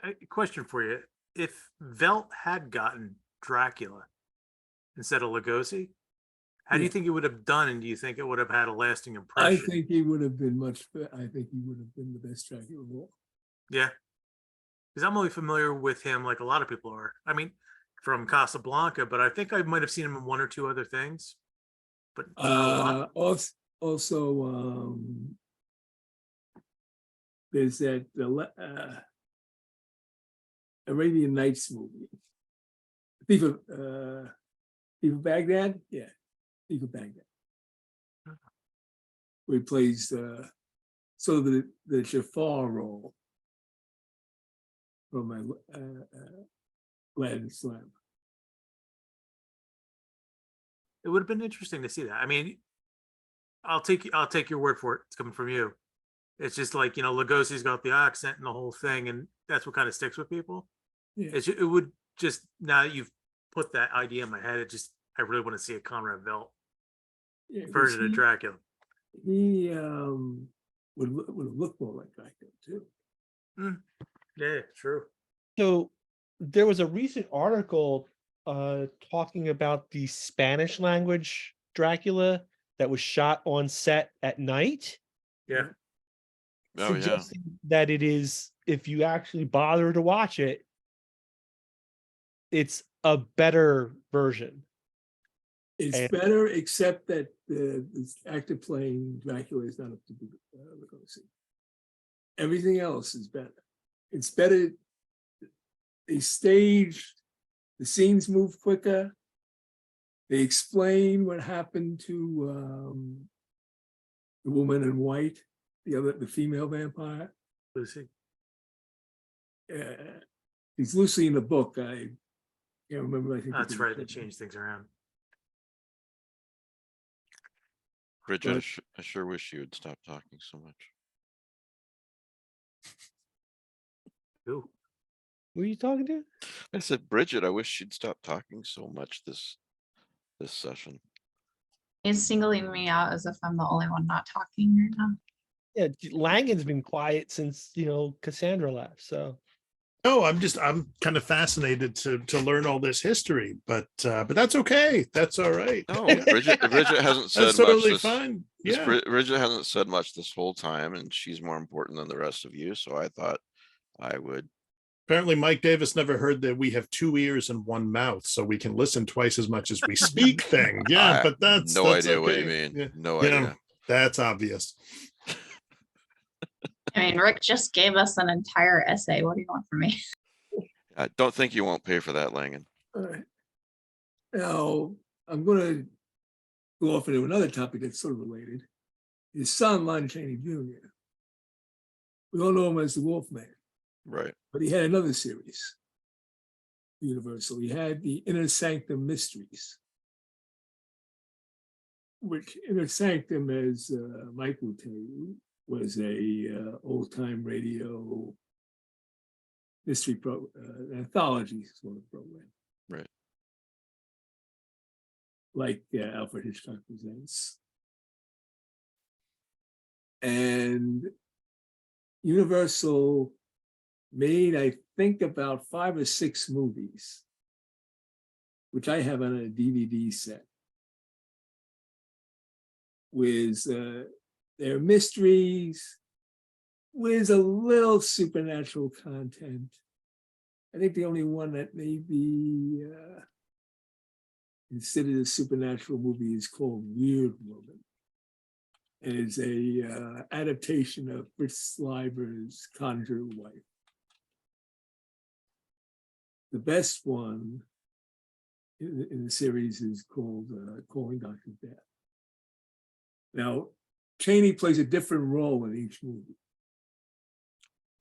a question for you. If Velt had gotten Dracula instead of Lugosi, how do you think it would have done, and do you think it would have had a lasting I impression? think he would have been I think he would have been the best Dracula of all. Yeah. Because I'm only familiar with him like a lot of people are. I mean, from Casablanca, but I think I might have seen him in one or two other things. But not a lot. Also, there's that Arabian Nights movie, Thief of Baghdad. Yeah, Thief of Baghdad, where he plays the Jafar role from Aladdin Slam. It would have been interesting to see that. I mean, I'll take your word for it. It's coming from you. It's just like, you know, Lugosi's got the accent and the whole thing, and that's what kind of sticks with people. Yeah. It would just, now that you've put that idea in my head, I really want to see a Conrad Velt Yeah, 'cause version of Dracula. He would have looked more like Dracula too. Yeah, true. So there was a recent article talking about the Spanish language Dracula that was shot on set at night, Yeah. Oh, yeah. suggesting that it is, if you actually bother to watch it, it's a better version. It's And- better, except that the actor playing Dracula is not up to Lugosi. Everything else is better. It's better. They staged, the scenes move quicker. They explain what happened to the woman in white, the female vampire. Lucy. He's Lucy in the book. I can't remember. I think That's right. They changed things around. Bridget, But- I sure wish you would stop talking so much. Ooh. Who are you talking to? I said, Bridget, I wish she'd stop talking so much this session. He's singling me out as if I'm the only one not talking right now. Yeah, Langan's been quiet since, Cassandra left. So No, I'm kind of fascinated to learn all this history, but that's okay. That's all right. No, Bridget hasn't said That's much. totally This, fine. this Yeah. Bridget hasn't said much this whole time, and she's more important than the rest of you. So I thought I would. Apparently, Mike Davis never heard that we have 2 ears and 1 mouth, so we can listen twice as much as we speak thing. I Yeah, have but that's no idea what you okay. mean. Yeah. No Yeah, idea. that's obvious. I mean, Rick just gave us an entire essay. What do you want from me? I don't think you won't pay for that, Langan. All right. Now, I'm going to go off into another topic that's sort of related. His son, Lon Chaney Jr. We all know him as the Wolfman, Right. but he had another series, Universal. He had the Inner Sanctum Mysteries, which Inner Sanctum, as Mike will tell you, was a old-time radio mystery anthology sort of program. Right. Like Alfred Hitchcock Presents. And Universal made, I think, about 5 or 6 movies which I have on a DVD set, with their mysteries, with a little supernatural content. I think the only one that may be considered a supernatural movie is called Weird Woman. And it's a adaptation of Fritz Leiber's Conjure Wife. The best one in the series is called Calling Dr. Death. Now, Chaney plays a different role in each movie.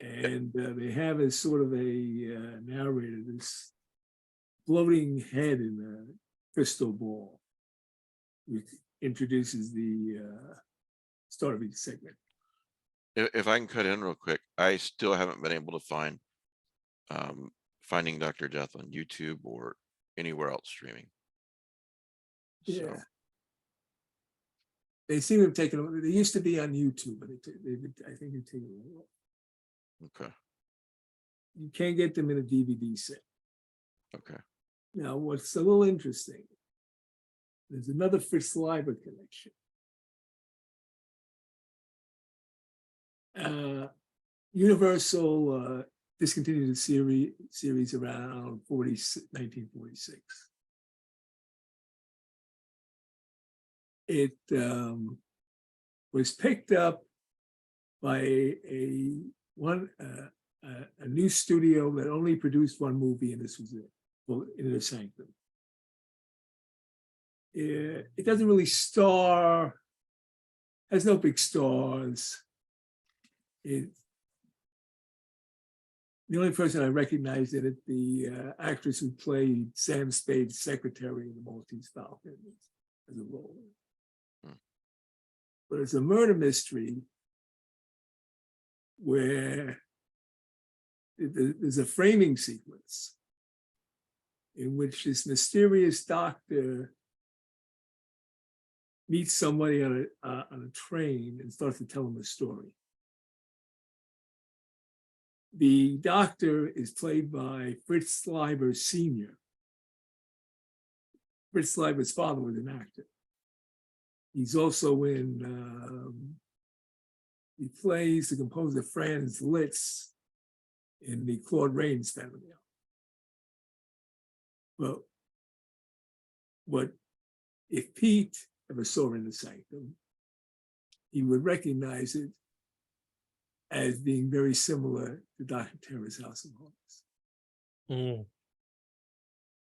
And they have a sort of a narrator, this floating head in a crystal ball, which introduces the start of each segment. If I can cut in real quick, I still haven't been able to find Finding Dr. Death on YouTube or anywhere else streaming. Yeah. So, They seem to have taken over. They used to be on YouTube, but I think they've taken over. okay, You can't get them in a DVD set. okay. Now, what's a little interesting, there's another Fritz Leiber connection. Universal discontinued the series around 1946. It was picked up by a new studio that only produced one movie, and this was it. Well, Inner Sanctum. It doesn't really star, has no big stars. The only person I recognized in it, the actress who played Sam Spade's secretary in The Maltese Falcon, as a role. But it's a murder mystery where there's a framing sequence in which this mysterious doctor meets somebody on a train and starts to tell him a story. The doctor is played by Fritz Leiber Sr. Fritz Leiber's father was an actor. He's also in, he plays the composer Franz Liszt in the Claude Rains family. Well, if Pete ever saw Inner Sanctum, he would recognize it as being very similar to Dr. Terror's House of Horrors.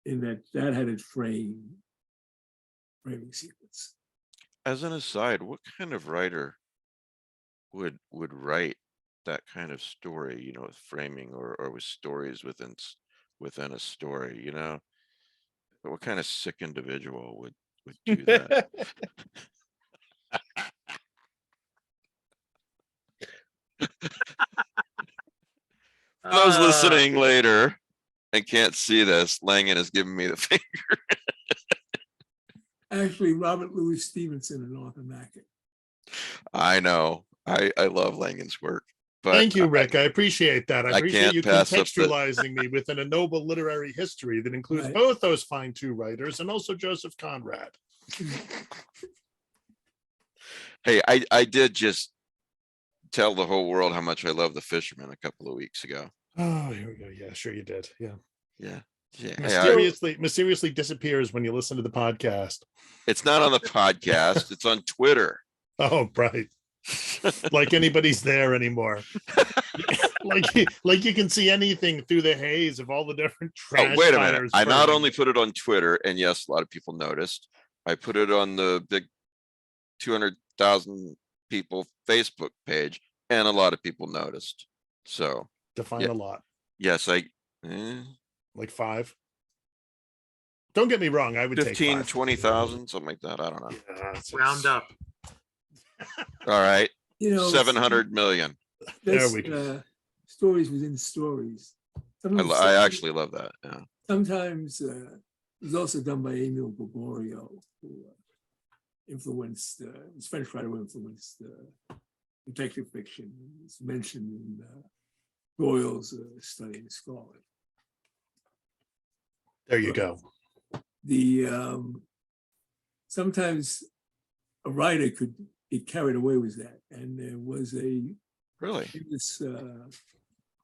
In that had its framing sequence. As an aside, what kind of writer would write that kind of story, you know, with framing or with stories within a story, you know? What kind of sick individual would do that? For those listening later and can't see this, Langan is giving me the finger. Actually, Robert Louis Stevenson and Arthur Mackett. I know. I love Langan's work. But Thank you, Rick. I appreciate that. I I appreciate can't you pass up the- contextualizing me within a noble literary history that includes Right. both those fine two writers and also Joseph Conrad. Hey, I did just tell the whole world how much I love The Fisherman a couple of weeks ago. Oh, here we go. Yeah, sure you did. Yeah. Yeah. Yeah. Hey, Mysteriously disappears when you listen to the podcast. it's not on the podcast, it's on Twitter. Oh, right. Like anybody's there anymore. like you can see anything through the haze of all the different trash. Oh, wait a minute. fires I not burning. only put it on Twitter, and yes, a lot of people noticed. I put it on the big 200,000 people Facebook page, and a lot of people noticed. So define yeah. a lot. Yes, Like 5. Don't get me wrong, I would 15, take 5. 20,000, something like that. I don't know. Yeah, it's- Round up. All right. You know, 700 million. There this, we go. Stories within stories. I actually love that. Yeah. Sometimes it was also done by Emile Gregorio, who influenced, this French writer who influenced detective fiction. It's mentioned in Doyle's Study in Scarlet. There you go. sometimes a writer could get carried away with that. And there was a Really? famous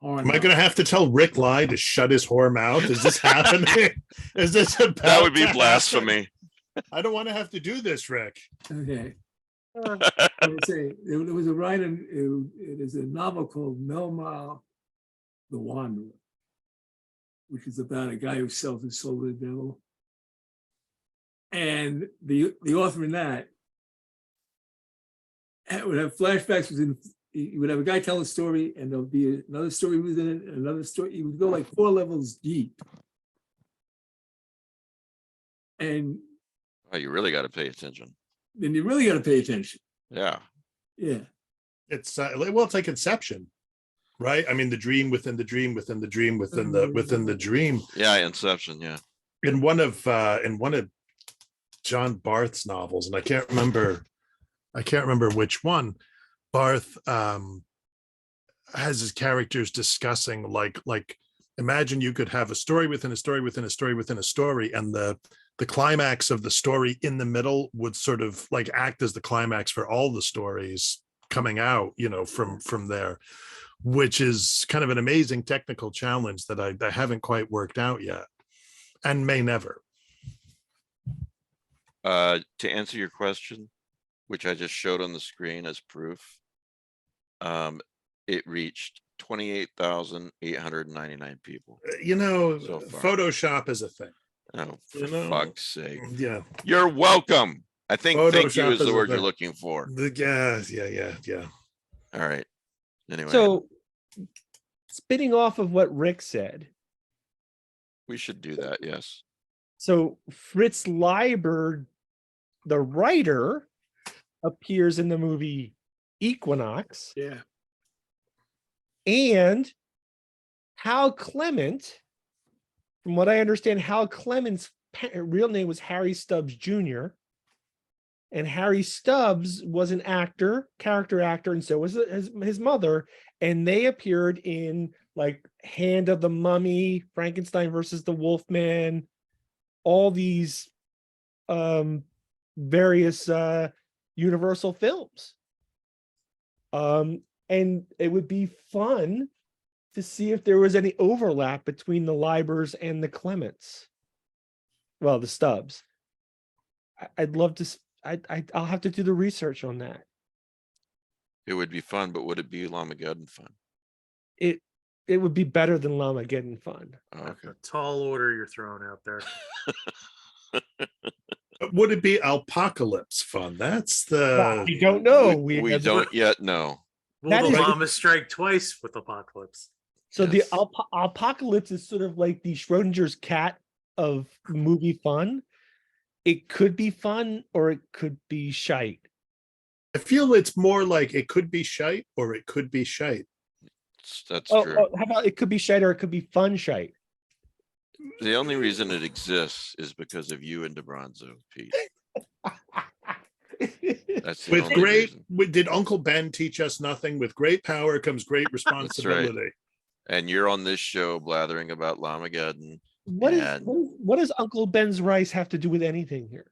Am I going to have to tell Rick Lai to shut his whore mouth? Is this happening? Is this about That would be to happen? blasphemy. I don't want to have to do this, Rick. Okay. I would say there was a writer. It is a novel called Melmar the Wanderer, which is about a guy who sells his soul to the devil. And the author in that would have flashbacks within. You would have a guy tell a story, and there'll be another story within it, and another story. He would go like 4 levels deep. And Oh, you really got to pay attention. then you really got to pay attention. Yeah. Yeah. It's well, it's like Inception, right? I mean, the dream within the dream within the dream within the dream. Yeah, Inception. Yeah. In one of John Barth's novels, and I can't remember which one. Barth has his characters discussing like imagine you could have a story within a story within a story within a story, and the climax of the story in the middle would sort of like act as the climax for all the stories coming out, you know, from there, which is kind of an amazing technical challenge that I haven't quite worked out yet and may never. To answer your question, which I just showed on the screen as proof, it reached 28,899 people. You know, So far. Photoshop is a thing. Oh, for You know, fuck's sake. Yeah. You're welcome. I think thank you Photoshop is the is a word you're thing. looking for. Yeah. All right. Anyway, So, spinning off of what Rick said, we should do that. Yes. so Fritz Leiber, the writer, appears in the movie Equinox, Yeah. and Hal Clement, from what I understand, Hal Clement's real name was Harry Stubbs Jr., and Harry Stubbs was an actor, character actor, and so was his mother, and they appeared in like Hand of the Mummy, Frankenstein versus the Wolfman, all these various Universal films. And it would be fun to see if there was any overlap between the Leibers and the Clements. Well, the Stubbs. I'd love to. I'll have to do the research on that. It would be fun, but would it be Lamageddon fun? It would be better than Lamageddon fun. Oh, That's okay. a tall order you're throwing out there. Would it be Alpocalypse fun? That's the We don't know. We don't yet know. Will That the is- llama strike twice with Apocalypse? So Yes. the Apocalypse is sort of like the Schrodinger's cat of movie fun. It could be fun or it could be shite. I feel it's more like it could be shite or it could be shite. That's Oh, true. how about it could be shite or it could be fun shite? The only reason it exists is because of you and DeBronzo, Pete. That's the With only great, reason. did Uncle Ben teach us nothing? With great power comes great responsibility. And you're on this show blathering about Lamageddon. What is And- what does Uncle Ben's rice have to do with anything here?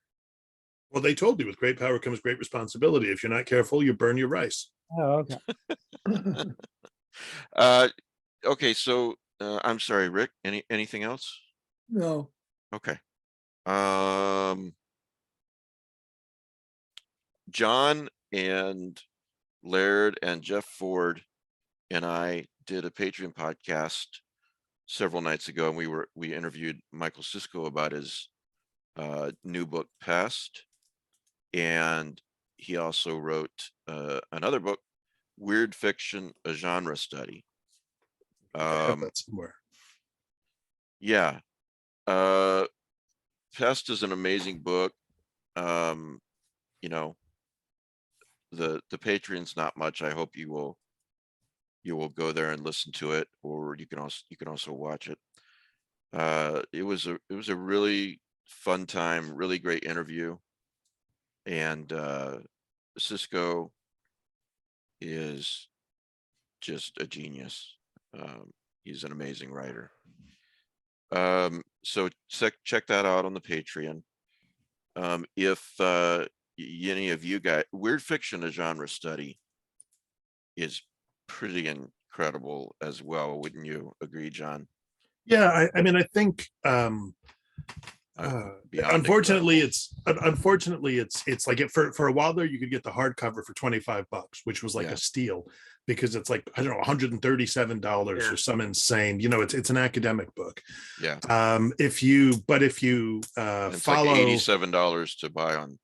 Well, they told you with great power comes great responsibility. If you're not careful, you burn your rice. Oh, okay. Okay, so I'm sorry, Rick. Anything else? No. Okay. John and Laird and Jeff Ford and I did a Patreon podcast several nights ago, and we interviewed Michael Sisko about his new book Pest, and he also wrote another book, Weird Fiction, a Genre Study. I have that somewhere. Yeah. Pest is an amazing book. You know, the Patreon's not much. I hope you will go there and listen to it, or you can also watch it. It was a really fun time, really great interview. And Sisko is just a genius. He's an amazing writer. So check that out on the Patreon. If any of you guys, weird fiction, a genre study, is pretty incredible as well. Wouldn't you agree, John? Yeah, I mean, I think Beyond unfortunately incredible. it's like for a while there you could get the hardcover for $25, which was like Yeah. a steal, because it's like, I don't know, $137 Yeah. or some insane, you know, it's an academic book. Yeah. If you And it's follow like $87 to buy on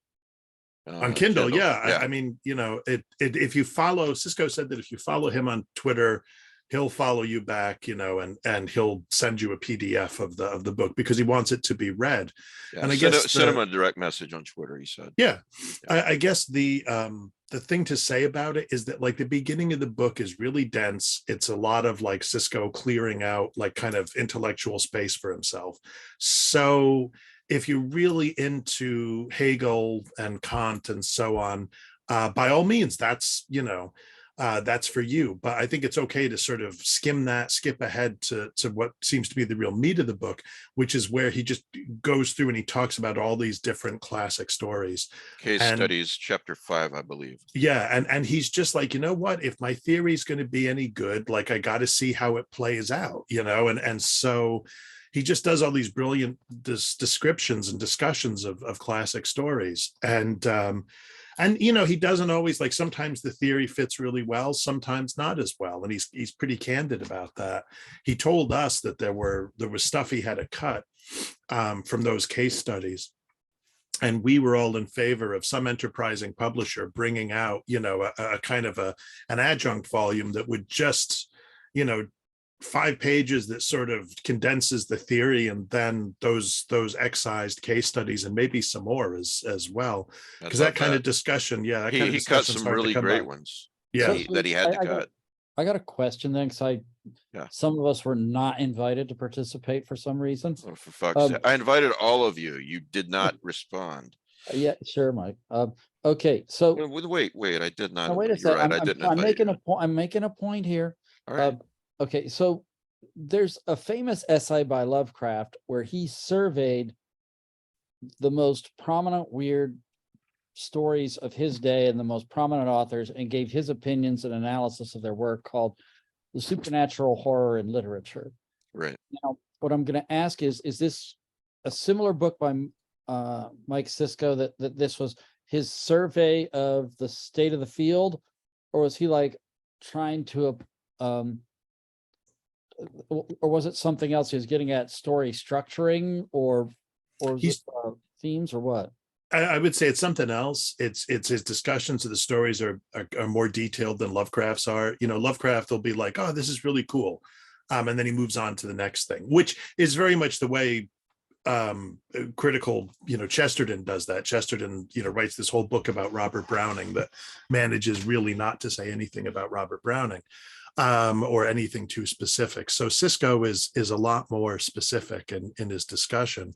Kindle, yeah. Yeah. I mean, you know, if you follow, Cisco said that if you follow him on Twitter, he'll follow you back, you know, and he'll send you a PDF of the book because he wants it to be read. Yeah, And I send guess send him a direct message on Twitter, he said. yeah, I guess the thing to say about it is that like the beginning of the book is really dense. It's a lot of like Cisco clearing out like kind of intellectual space for himself. So if you're really into Hegel and Kant and so on, by all means, that's, you know, that's for you. But I think it's okay to sort of skim that, skip ahead to what seems to be the real meat of the book, which is where he just goes through and he talks about all these different classic stories. Case And- studies, chapter 5, I believe. Yeah, and he's just like, you know what, if my theory is going to be any good, like I got to see how it plays out, you know, and so he just does all these brilliant descriptions and discussions of classic stories. And you know, he doesn't always, like, sometimes the theory fits really well, sometimes not as well, and he's pretty candid about that. He told us that there was stuff he had to cut from those case studies, and we were all in favor of some enterprising publisher bringing out, you know, a kind of an adjunct volume that would just, you know, 5 pages that sort of condenses the theory, and then those excised case studies and maybe some more as well, because that kind of discussion, yeah, that kind of He cut discussion's some hard to really come great by. ones. Yeah. That he had to I cut. I got a question then, because Yeah. some of us were not invited to participate for some reason. Oh, for fuck's sake. I invited all of you. You did not respond. Yeah, sure, Mike. Okay, so Wait, I did not. now wait a You're right, second. I didn't I'm invite making you. a point. I'm making a point here. All right. Okay, so there's a famous essay by Lovecraft where he surveyed the most prominent weird stories of his day and the most prominent authors and gave his opinions and analysis of their work, called The Supernatural Horror in Literature. Right. Now, what I'm going to ask is this a similar book by Mike Cisco, that this was his survey of the state of the field, or was he like trying to or was it something else he was getting at, story structuring, or was it themes, or what? I would say it's something else. It's his discussions of the stories are more detailed than Lovecraft's are. You know, Lovecraft will be like, oh, this is really cool. And then he moves on to the next thing, which is very much the way critical, you know, Chesterton does that. Chesterton, you know, writes this whole book about Robert Browning that manages really not to say anything about Robert Browning or anything too specific. So Cisco is a lot more specific in his discussion,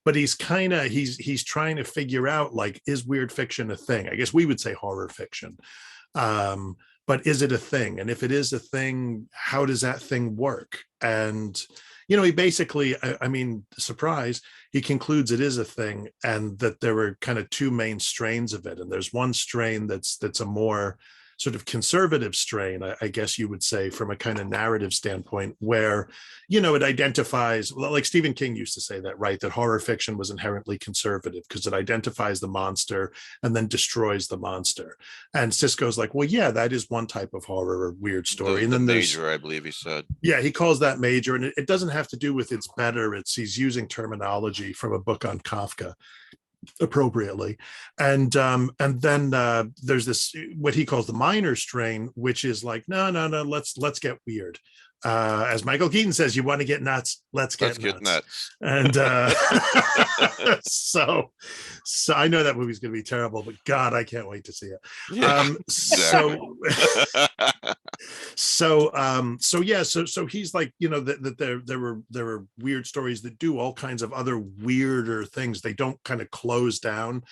but he's trying to figure out, like, is weird fiction a thing? I guess we would say horror fiction. But is it a thing? And if it is a thing, how does that thing work? And, you know, he basically, I mean, surprise, he concludes it is a thing, and that there were kind of 2 main strains of it. And there's one strain that's a more sort of conservative strain, I guess you would say, from a kind of narrative standpoint, where, you know, it identifies, like Stephen King used to say that, right? That horror fiction was inherently conservative because it identifies the monster and then destroys the monster. And Cisco's like, well, yeah, that is one type of horror or weird story. And then there's major, I believe he said. Yeah, he calls that major, and it doesn't have to do with it's better. He's using terminology from a book on Kafka appropriately. And then there's this, what he calls the minor strain, which is like, no, let's get weird. As Michael Keaton says, you want to get nuts, let's get nuts. And so I know that movie's going to be terrible, but God, I can't wait to see it. Yeah, So he's like, you know, that there were weird stories that do all kinds of other weirder things. They don't kind of close down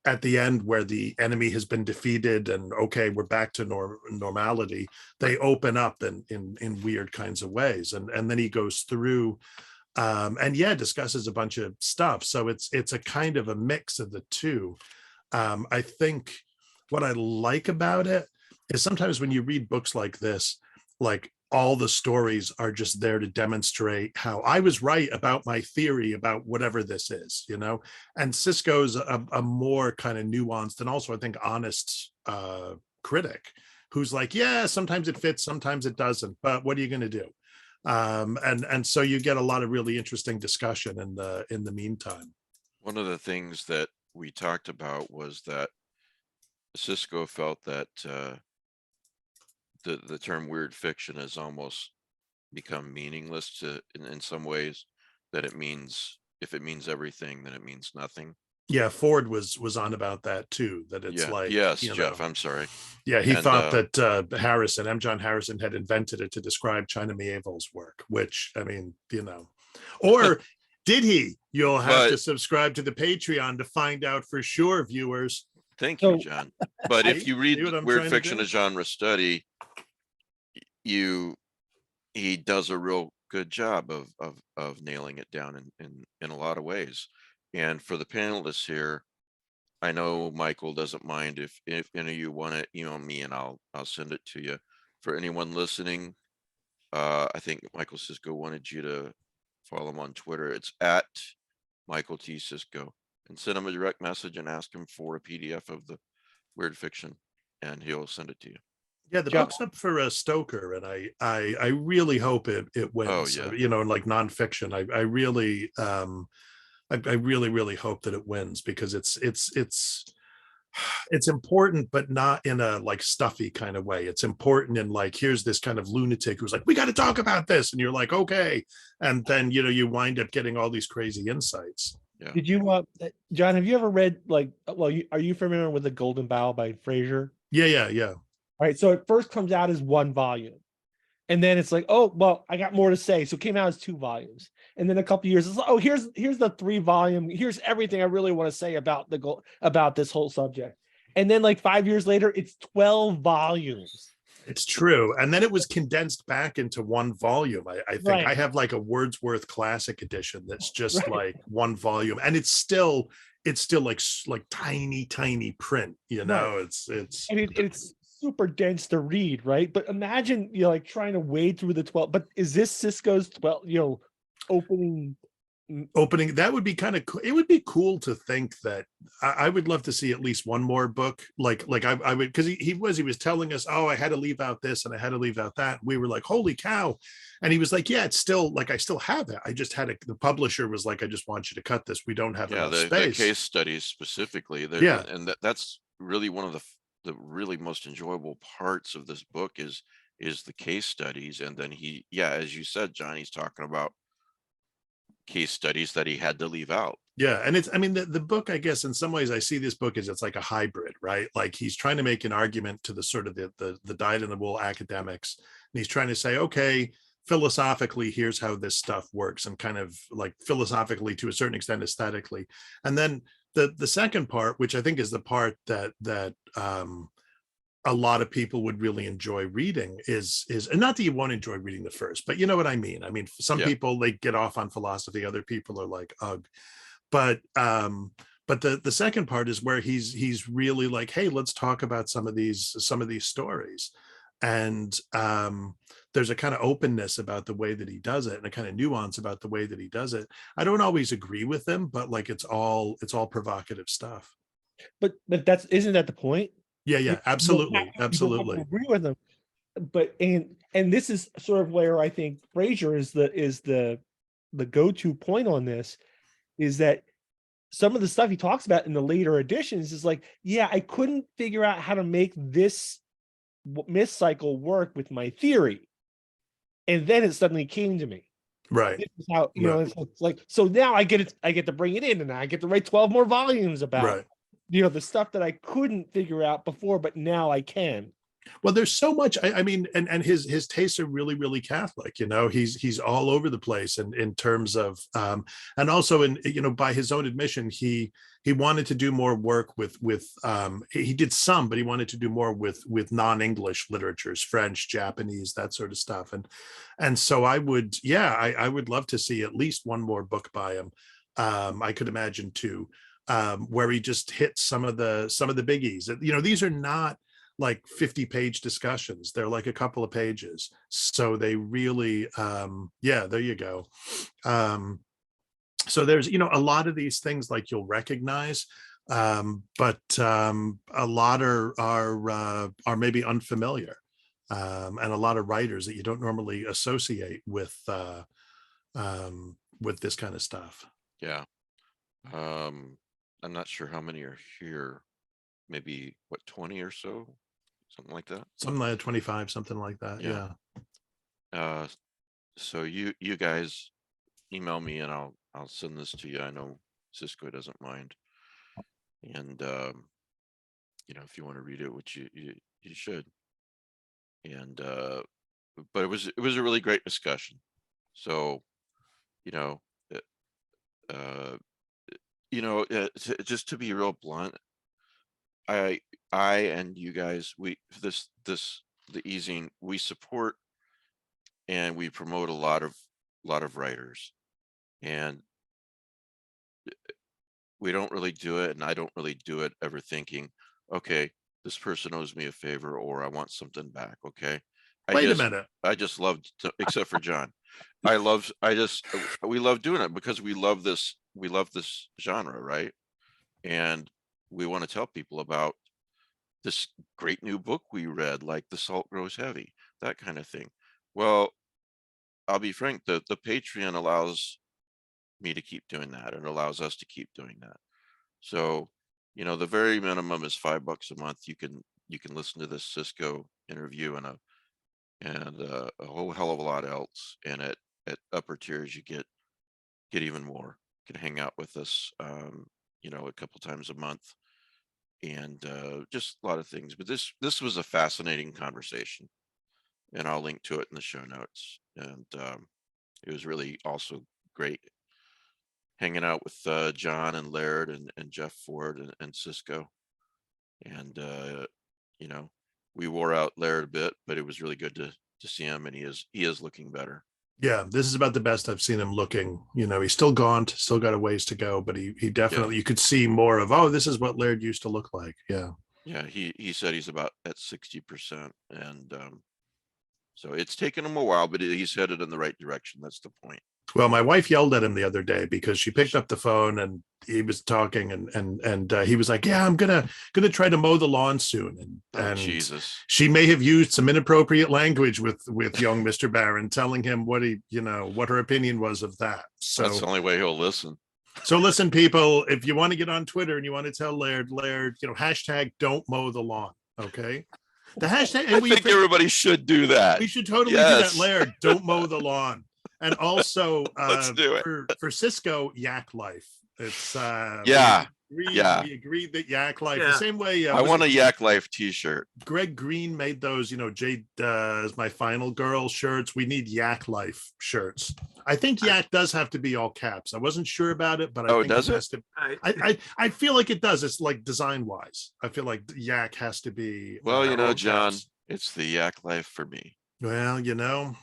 at the end where the enemy has been defeated and okay, we're back to normality. They open up in weird kinds of ways. And then he goes through and yeah, discusses a bunch of stuff. So it's a kind of a mix of the two. I think what I like about it is sometimes when you read books like this, like all the stories are just there to demonstrate how I was right about my theory about whatever this is, you know. And Cisco's a more kind of nuanced and also I think honest critic who's like, yeah, sometimes it fits, sometimes it doesn't, but what are you going to do? And so you get a lot of really interesting discussion in the meantime. One of the things that we talked about was that Cisco felt that the term weird fiction has almost become meaningless in some ways, that it means, if it means everything, then it means nothing. Yeah, Ford was on about that too, that it's Yeah. like, Yes, you Jeff, know, I'm sorry. yeah, he And, thought that Harrison, M. John Harrison had invented it to describe China Miéville's work, which, I mean, you know, or did he? You'll have to But- subscribe to the Patreon to find out for sure, viewers. Thank you, So- John. But if See? you read See what I'm Weird trying to Fiction, do? a genre study, he does a real good job of nailing it down in a lot of ways. And for the panelists here, I know Michael doesn't mind if any of you want to email me and I'll send it to you. For anyone listening, I think Michael Cisco wanted you to follow him on Twitter. It's at Michael T. Cisco, and send him a direct message and ask him for a PDF of the Weird Fiction, and he'll send it to you. Yeah, the Jeff- book's up for Stoker, and I really hope it wins. Oh, yeah. You know, like nonfiction, I really I really hope that it wins because it's important, but not in a like stuffy kind of way. It's important in like, here's this kind of lunatic who's like, we got to talk about this, and you're like, okay, and then you know you wind up getting all these crazy insights. Did you, John, have you ever read like, well, are you familiar with The Golden Bough by Fraser? Yeah. All right. So it first comes out as one volume. And then it's like, oh, well, I got more to say. So it came out as 2 volumes. And then a couple years, it's like, oh, here's the 3 volume. Here's everything I really want to say about about this whole subject. And then like 5 years later, it's 12 volumes. It's true. And then it was condensed back into 1 volume. I think Right. I have like a Wordsworth Classic edition that's just Right. like 1 volume, and it's still like tiny print, you know. Right. It's And it's super dense to read, right? But imagine you're like trying to wade through the 12. But is this Cisco's 12, opening? opening. That would be kind of cool. It would be cool to think that I would love to see at least one more book. Like I would, because he was telling us, oh, I had to leave out this and I had to leave out that. We were like, holy cow. And he was like, yeah, it's still like, I still have it. I just had it. The publisher was like, I just want you to cut this. We don't have Yeah, enough the space. case studies specifically. Yeah. And that's really one of the really most enjoyable parts of this book is the case studies. And then as you said, John, he's talking about case studies that he had to leave out. Yeah. And it's, I mean, the book, I guess, in some ways, I see this book as it's like a hybrid, right? Like he's trying to make an argument to the sort of the dyed-in-the-wool academics. And he's trying to say, okay, philosophically, here's how this stuff works, and kind of like philosophically to a certain extent, aesthetically. And then the second part, which I think is the part that a lot of people would really enjoy reading is, and not that you won't enjoy reading the first, but you know what I mean? I mean, some Yeah. people, they get off on philosophy. Other people are like, ugh. But the second part is where he's really like, hey, let's talk about some of these stories. And there's a kind of openness about the way that he does it, and a kind of nuance about the way that he does it. I don't always agree with him, but like it's all provocative stuff. But isn't that the point? Yeah, absolutely. Agree with them, but and this is sort of where I think Fraser is the go-to point on this, is that some of the stuff he talks about in the later editions is like, yeah, I couldn't figure out how to make this myth cycle work with my theory, and then it suddenly came to me. Right. This is how it's like, so now I get to bring it in, and I get to write 12 more volumes about Right. the stuff that I couldn't figure out before, but now I can. Well, there's so much. I mean, and his tastes are really, really Catholic. You know, he's all over the place, and in terms of, and also in, you know, by his own admission, he wanted to do more work with he did some, but he wanted to do more with non-English literatures, French, Japanese, that sort of stuff. And so I would, yeah, I would love to see at least one more book by him. I could imagine two, where he just hits some of the biggies. You know, these are not like 50-page discussions. They're like a couple of pages. So they really, yeah, there you go. So there's, you know, a lot of these things like you'll recognize, but a lot are maybe unfamiliar, and a lot of writers that you don't normally associate with this kind of stuff. Yeah. I'm not sure how many are here. Maybe what, 20 or so, something like that. Something like 25, something like that. Yeah. Yeah. So you guys email me and I'll send this to you. I know Cisco doesn't mind. And you know, if you want to read it, which you should. And but it was a really great discussion. So, you know, just to be real blunt, I and you guys, the easing, we support and we promote a lot of writers, and we don't really do it, and I don't really do it ever thinking, okay, this person owes me a favor or I want something back. Okay. Wait a minute. I just loved except for John. we love doing it because we love this genre, right? And we want to tell people about this great new book we read, like The Salt Grows Heavy, that kind of thing. Well, I'll be frank, the Patreon allows me to keep doing that. It allows us to keep doing that. So, you know, the very minimum is $5 a month. You can listen to this Cisco interview and a whole hell of a lot else. And at upper tiers, you get even more. You can hang out with us, you know, a couple times a month, and just a lot of things. But this was a fascinating conversation, and I'll link to it in the show notes. And it was really also great hanging out with John and Laird and Jeff Ford and Cisco. And you know, we wore out Laird a bit, but it was really good to see him, and he is looking better. Yeah, this is about the best I've seen him looking. You know, he's still gaunt, still got a ways to go, but he definitely, you could see more of, oh, this is what Laird used to look like. Yeah. Yeah, he said he's about at 60%, and so it's taken him a while, but he's headed in the right direction. That's the point. Well, my wife yelled at him the other day because she picked up the phone and he was talking, and he was like, "Yeah, I'm gonna try to mow the lawn soon." And Jesus, she may have used some inappropriate language with young Mr. Barron, telling him what her opinion was of that. So that's the only way he'll listen. So listen, people, if you want to get on Twitter and you want to tell Laird, you know, hashtag don't mow the lawn. Okay. The hashtag. I think everybody should do that. We should totally do that. Laird, don't mow the lawn. And also, let's do it for Cisco, Yak Life. It's we agreed that Yak Life, the same way. I want a Yak Life t-shirt. Greg Green made those, you know, Jade is my final girl shirts. We need Yak Life shirts. I think Yak does have to be all caps. I wasn't sure about it, but I think does it has to. I feel like it does. It's like design wise. I feel like Yak has to be. Well, you know, John, it's the Yak Life for me. Well, you know,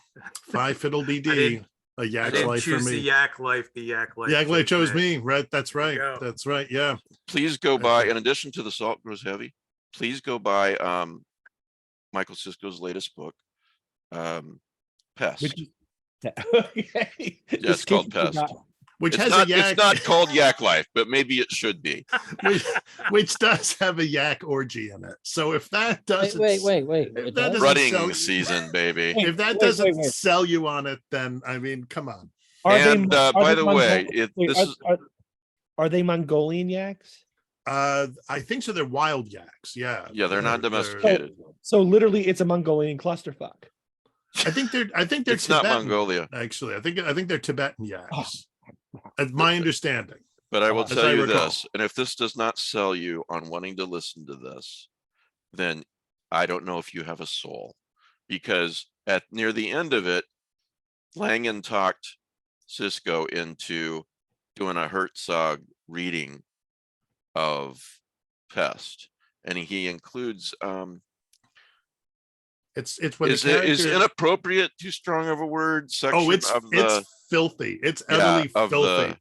Phi Fiddle DD. A Yak Life for me. The Yak Life Yak Life chose me. Right. That's right. That's right. Yeah. Please go buy, in addition to The Salt Grows Heavy, please go buy Michael Cisco's latest book, Pest. Okay. Yeah, it's called Pest. Which it's has not, a yak. It's not called Yak Life, but maybe it should be. which does have a yak orgy in it. So if that doesn't wait. If that running season, baby. If that doesn't sell you on it, then I mean, come on. By the way, are they Mongolian yaks? I think so. They're wild yaks. Yeah. Yeah, they're not domesticated. So literally, it's a Mongolian clusterfuck. I think they're it's Tibetan, not Mongolia. Actually, I think they're Tibetan yaks. That's my understanding. But I will tell you this, and if this does not sell you on wanting to listen to this, then I don't know if you have a soul, because at near the end of it, Langan talked Cisco into doing a Herzog reading of Pest, and he includes It's when the is character. inappropriate too strong of a word section Oh, it's of the filthy. It's yeah, utterly of filthy.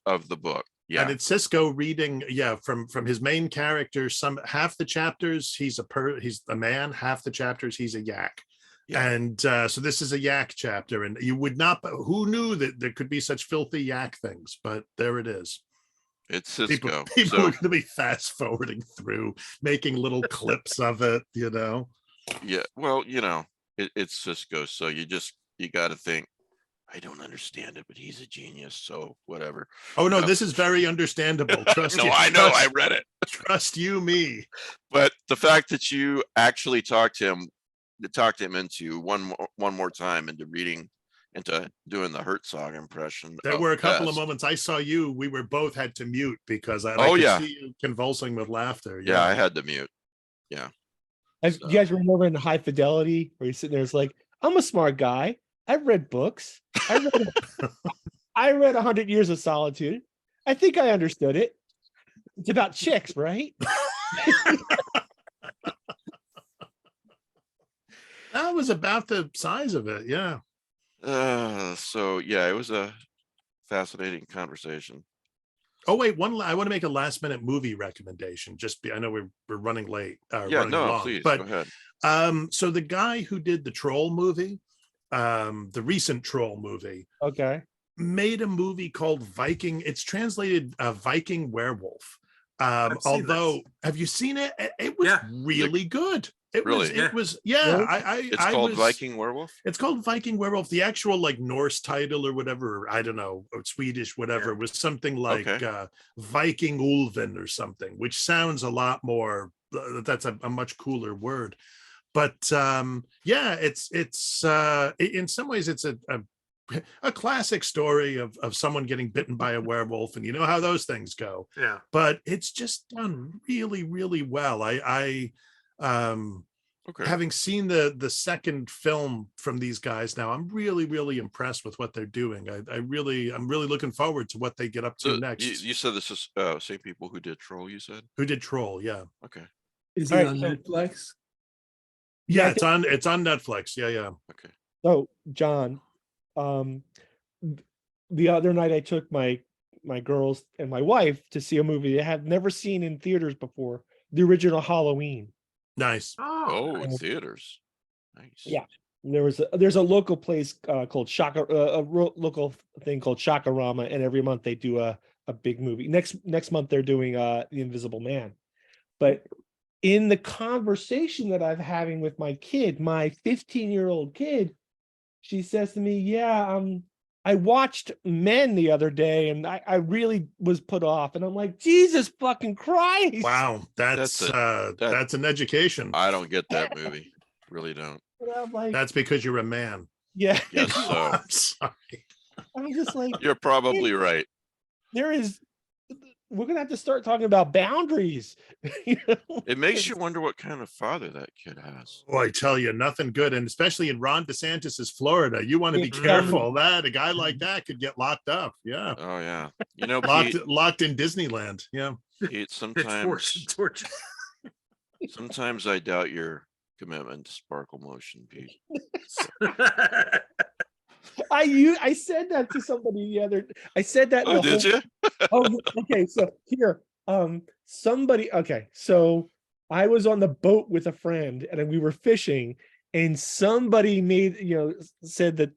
of the book. And Yeah, it's Cisco reading, from his main character. Half the chapters he's a man, half the chapters he's a yak. yeah. And so this is a yak chapter, and you would not. Who knew that there could be such filthy yak things? But there it is. It's People Cisco. are So going to be fast forwarding through, making little clips of it. yeah, well, it's Cisco. So you got to think, I don't understand it, but he's a genius. So whatever. Oh no, this is very understandable. Trust No, you. I know. I Trust- read it. Trust you, me. But the fact that you actually talked him into one more time into doing the Herzog impression. There of were a couple of Pest. moments I saw you. We were both had to mute because I Oh, could yeah. see you convulsing with laughter. Yeah, I had to mute. Do So- you guys remember in High Fidelity where he's sitting there? It's like, I'm a smart guy. I've read books. I read 100 Years of Solitude. I think I understood it. It's about chicks, right? That was about the size of it. Yeah. So yeah, it was a fascinating conversation. Oh wait, I want to make a last minute movie recommendation. I know we're running late. Yeah, Running no, long, please but go ahead. so the guy who did the Troll movie, the recent Troll movie, Okay. made a movie called Viking. It's translated Viking Werewolf. I've seen Although, have you seen it? It was Yeah. really good. It Really? was. Really? It's called Viking Werewolf. It's called Viking Werewolf. The actual Norse title or whatever, I don't know, or Swedish, whatever, was something like Viking Ulven or something, which sounds a lot more. That's a much cooler word. But it's in some ways it's a classic story of someone getting bitten by a werewolf, and you know how those things go. Yeah. But it's just done really, really well. Having seen the second film from these guys now, I'm really, really impressed with what they're doing. I'm really looking forward to what they get up to So next. you said this is same people who did Troll, you said? Who did Troll? Yeah. Okay. Is All it right, on so- Netflix? Yeah, Yeah, it's on Netflix. Yeah. Okay. So, John, the other night I took my girls and my wife to see a movie they had never seen in theaters before, the original Halloween. Nice. Oh, nice. in theaters. Nice. Yeah. There's a local place called Shaka, local thing called Shakarama, and every month they do a big movie. Next month they're doing The Invisible Man. But in the conversation that I'm having with my kid, my 15-year-old kid, she says to me, "Yeah, I watched Men the other day, and I really was put off." And I'm like, Jesus fucking Christ! Wow, that's an education. I don't get that movie. Really don't. And I'm like, That's because you're a man. yeah. Guess so. I'm sorry. I'm just like, You're probably right. we're gonna have to start talking about boundaries. You know? It makes you wonder what kind of father that kid has. Oh, I tell you, nothing good. And especially in Ron DeSantis's Florida, you want to be Yeah. careful. That a guy like that could get locked up. Yeah. Oh yeah. You know, Locked in Disneyland. Yeah. Pete, Pitchforks and torches. sometimes I doubt your commitment to sparkle motion, Pete. I said that to somebody the other. I said that. in Oh, the did whole- you? Oh, okay. So here, somebody. Okay, so I was on the boat with a friend, and we were fishing, and somebody said that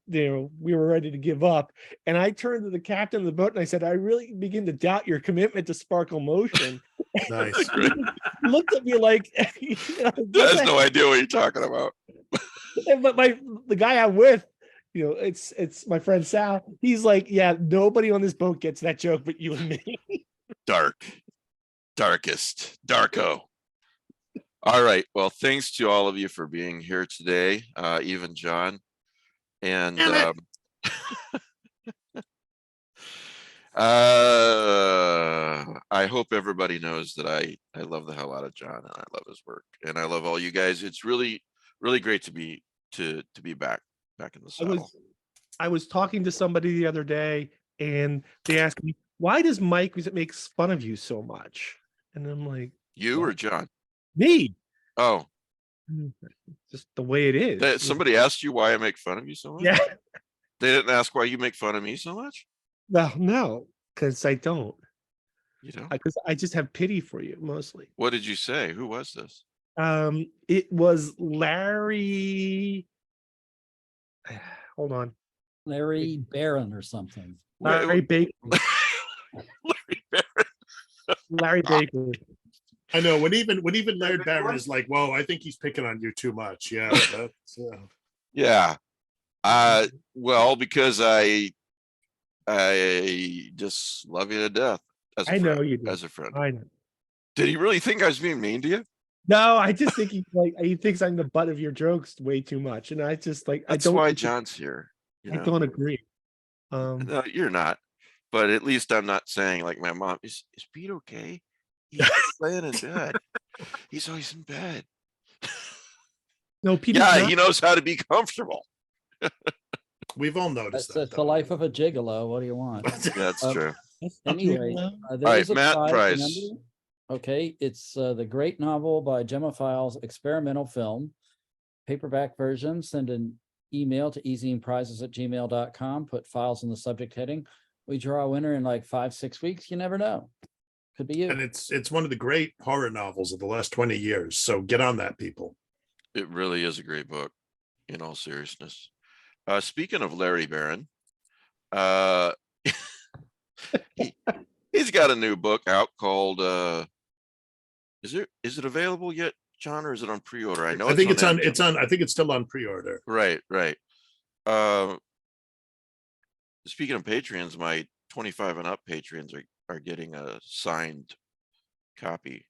we were ready to give up, and I turned to the captain of the boat and I said, "I really begin to doubt your commitment to sparkle motion." Nice. Great. He looked at me like, He has no idea what you're talking about. But the guy I'm with, it's my friend Sal. He's like, "Yeah, nobody on this boat gets that joke, but you and me." Darko. All right. Well, thanks to all of you for being here today, even John. And I hope everybody knows that I love the hell out of John and I love his work and I love all you guys. It's really great to be back in the saddle. I was talking to somebody the other day and they asked me, why does Mike makes fun of you so much? And I'm like, You or "What? John? Me? Oh, Just the way it is." somebody asked you why I make fun of you so much? Yeah. They didn't ask why you make fun of me so much? No, because I don't. You know? Because I just have pity for you mostly. What did you say? Who was this? It was Larry. Hold on. Larry Barron or something. Larry Baker. Larry Barron. Larry Baker. I know when even Laird Barron is like, whoa, I think he's picking on you too much. Yeah, that's Yeah. Well, because I just love you to death as a I know friend. you do. As a friend. I know. Did he really think I was being mean to you? No, I just think he thinks I'm the butt of your jokes way too much, and I just like That's I don't. why John's here. You I know? don't agree. No, you're not. But at least I'm not saying like my mom is Pete okay? He's laying in bed. He's always in bed. No, Peter's Yeah, not. he knows how to be comfortable. we've all noticed That's that. the life of a gigolo. What do you want? That's Um, true. Anyway, there All right, is a Matt, prize, prize. remember? Okay, it's the great novel by Gemma Files, experimental film, paperback version. Send an email to easyandprizes@gmail.com. Put files in the subject heading. We draw a winner in like 5-6 weeks. You never know. Could be you. And it's one of the great horror novels of the last 20 years. So get on that, people. It really is a great book, in all seriousness. Speaking of Larry Barron, he's got a new book out called is it available yet, John, or is it on pre-order? I know I think it's on. Amazon. It's on. I think it's still on pre-order. Right. Speaking of Patreons, my 25 and up Patreons are getting a signed copy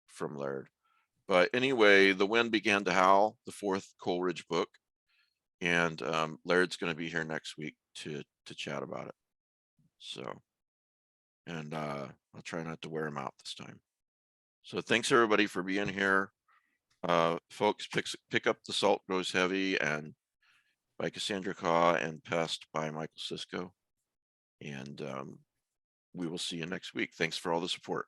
from Laird. But anyway, The Wind Began to Howl, the 4th Coleridge book, and Laird's going to be here next week to chat about it. So, and I'll try not to wear him out this time. So thanks everybody for being here. Folks, pick up The Salt Grows Heavy and by Cassandra Khaw and Pest by Michael Sisko. And we will see you next week. Thanks for all the support.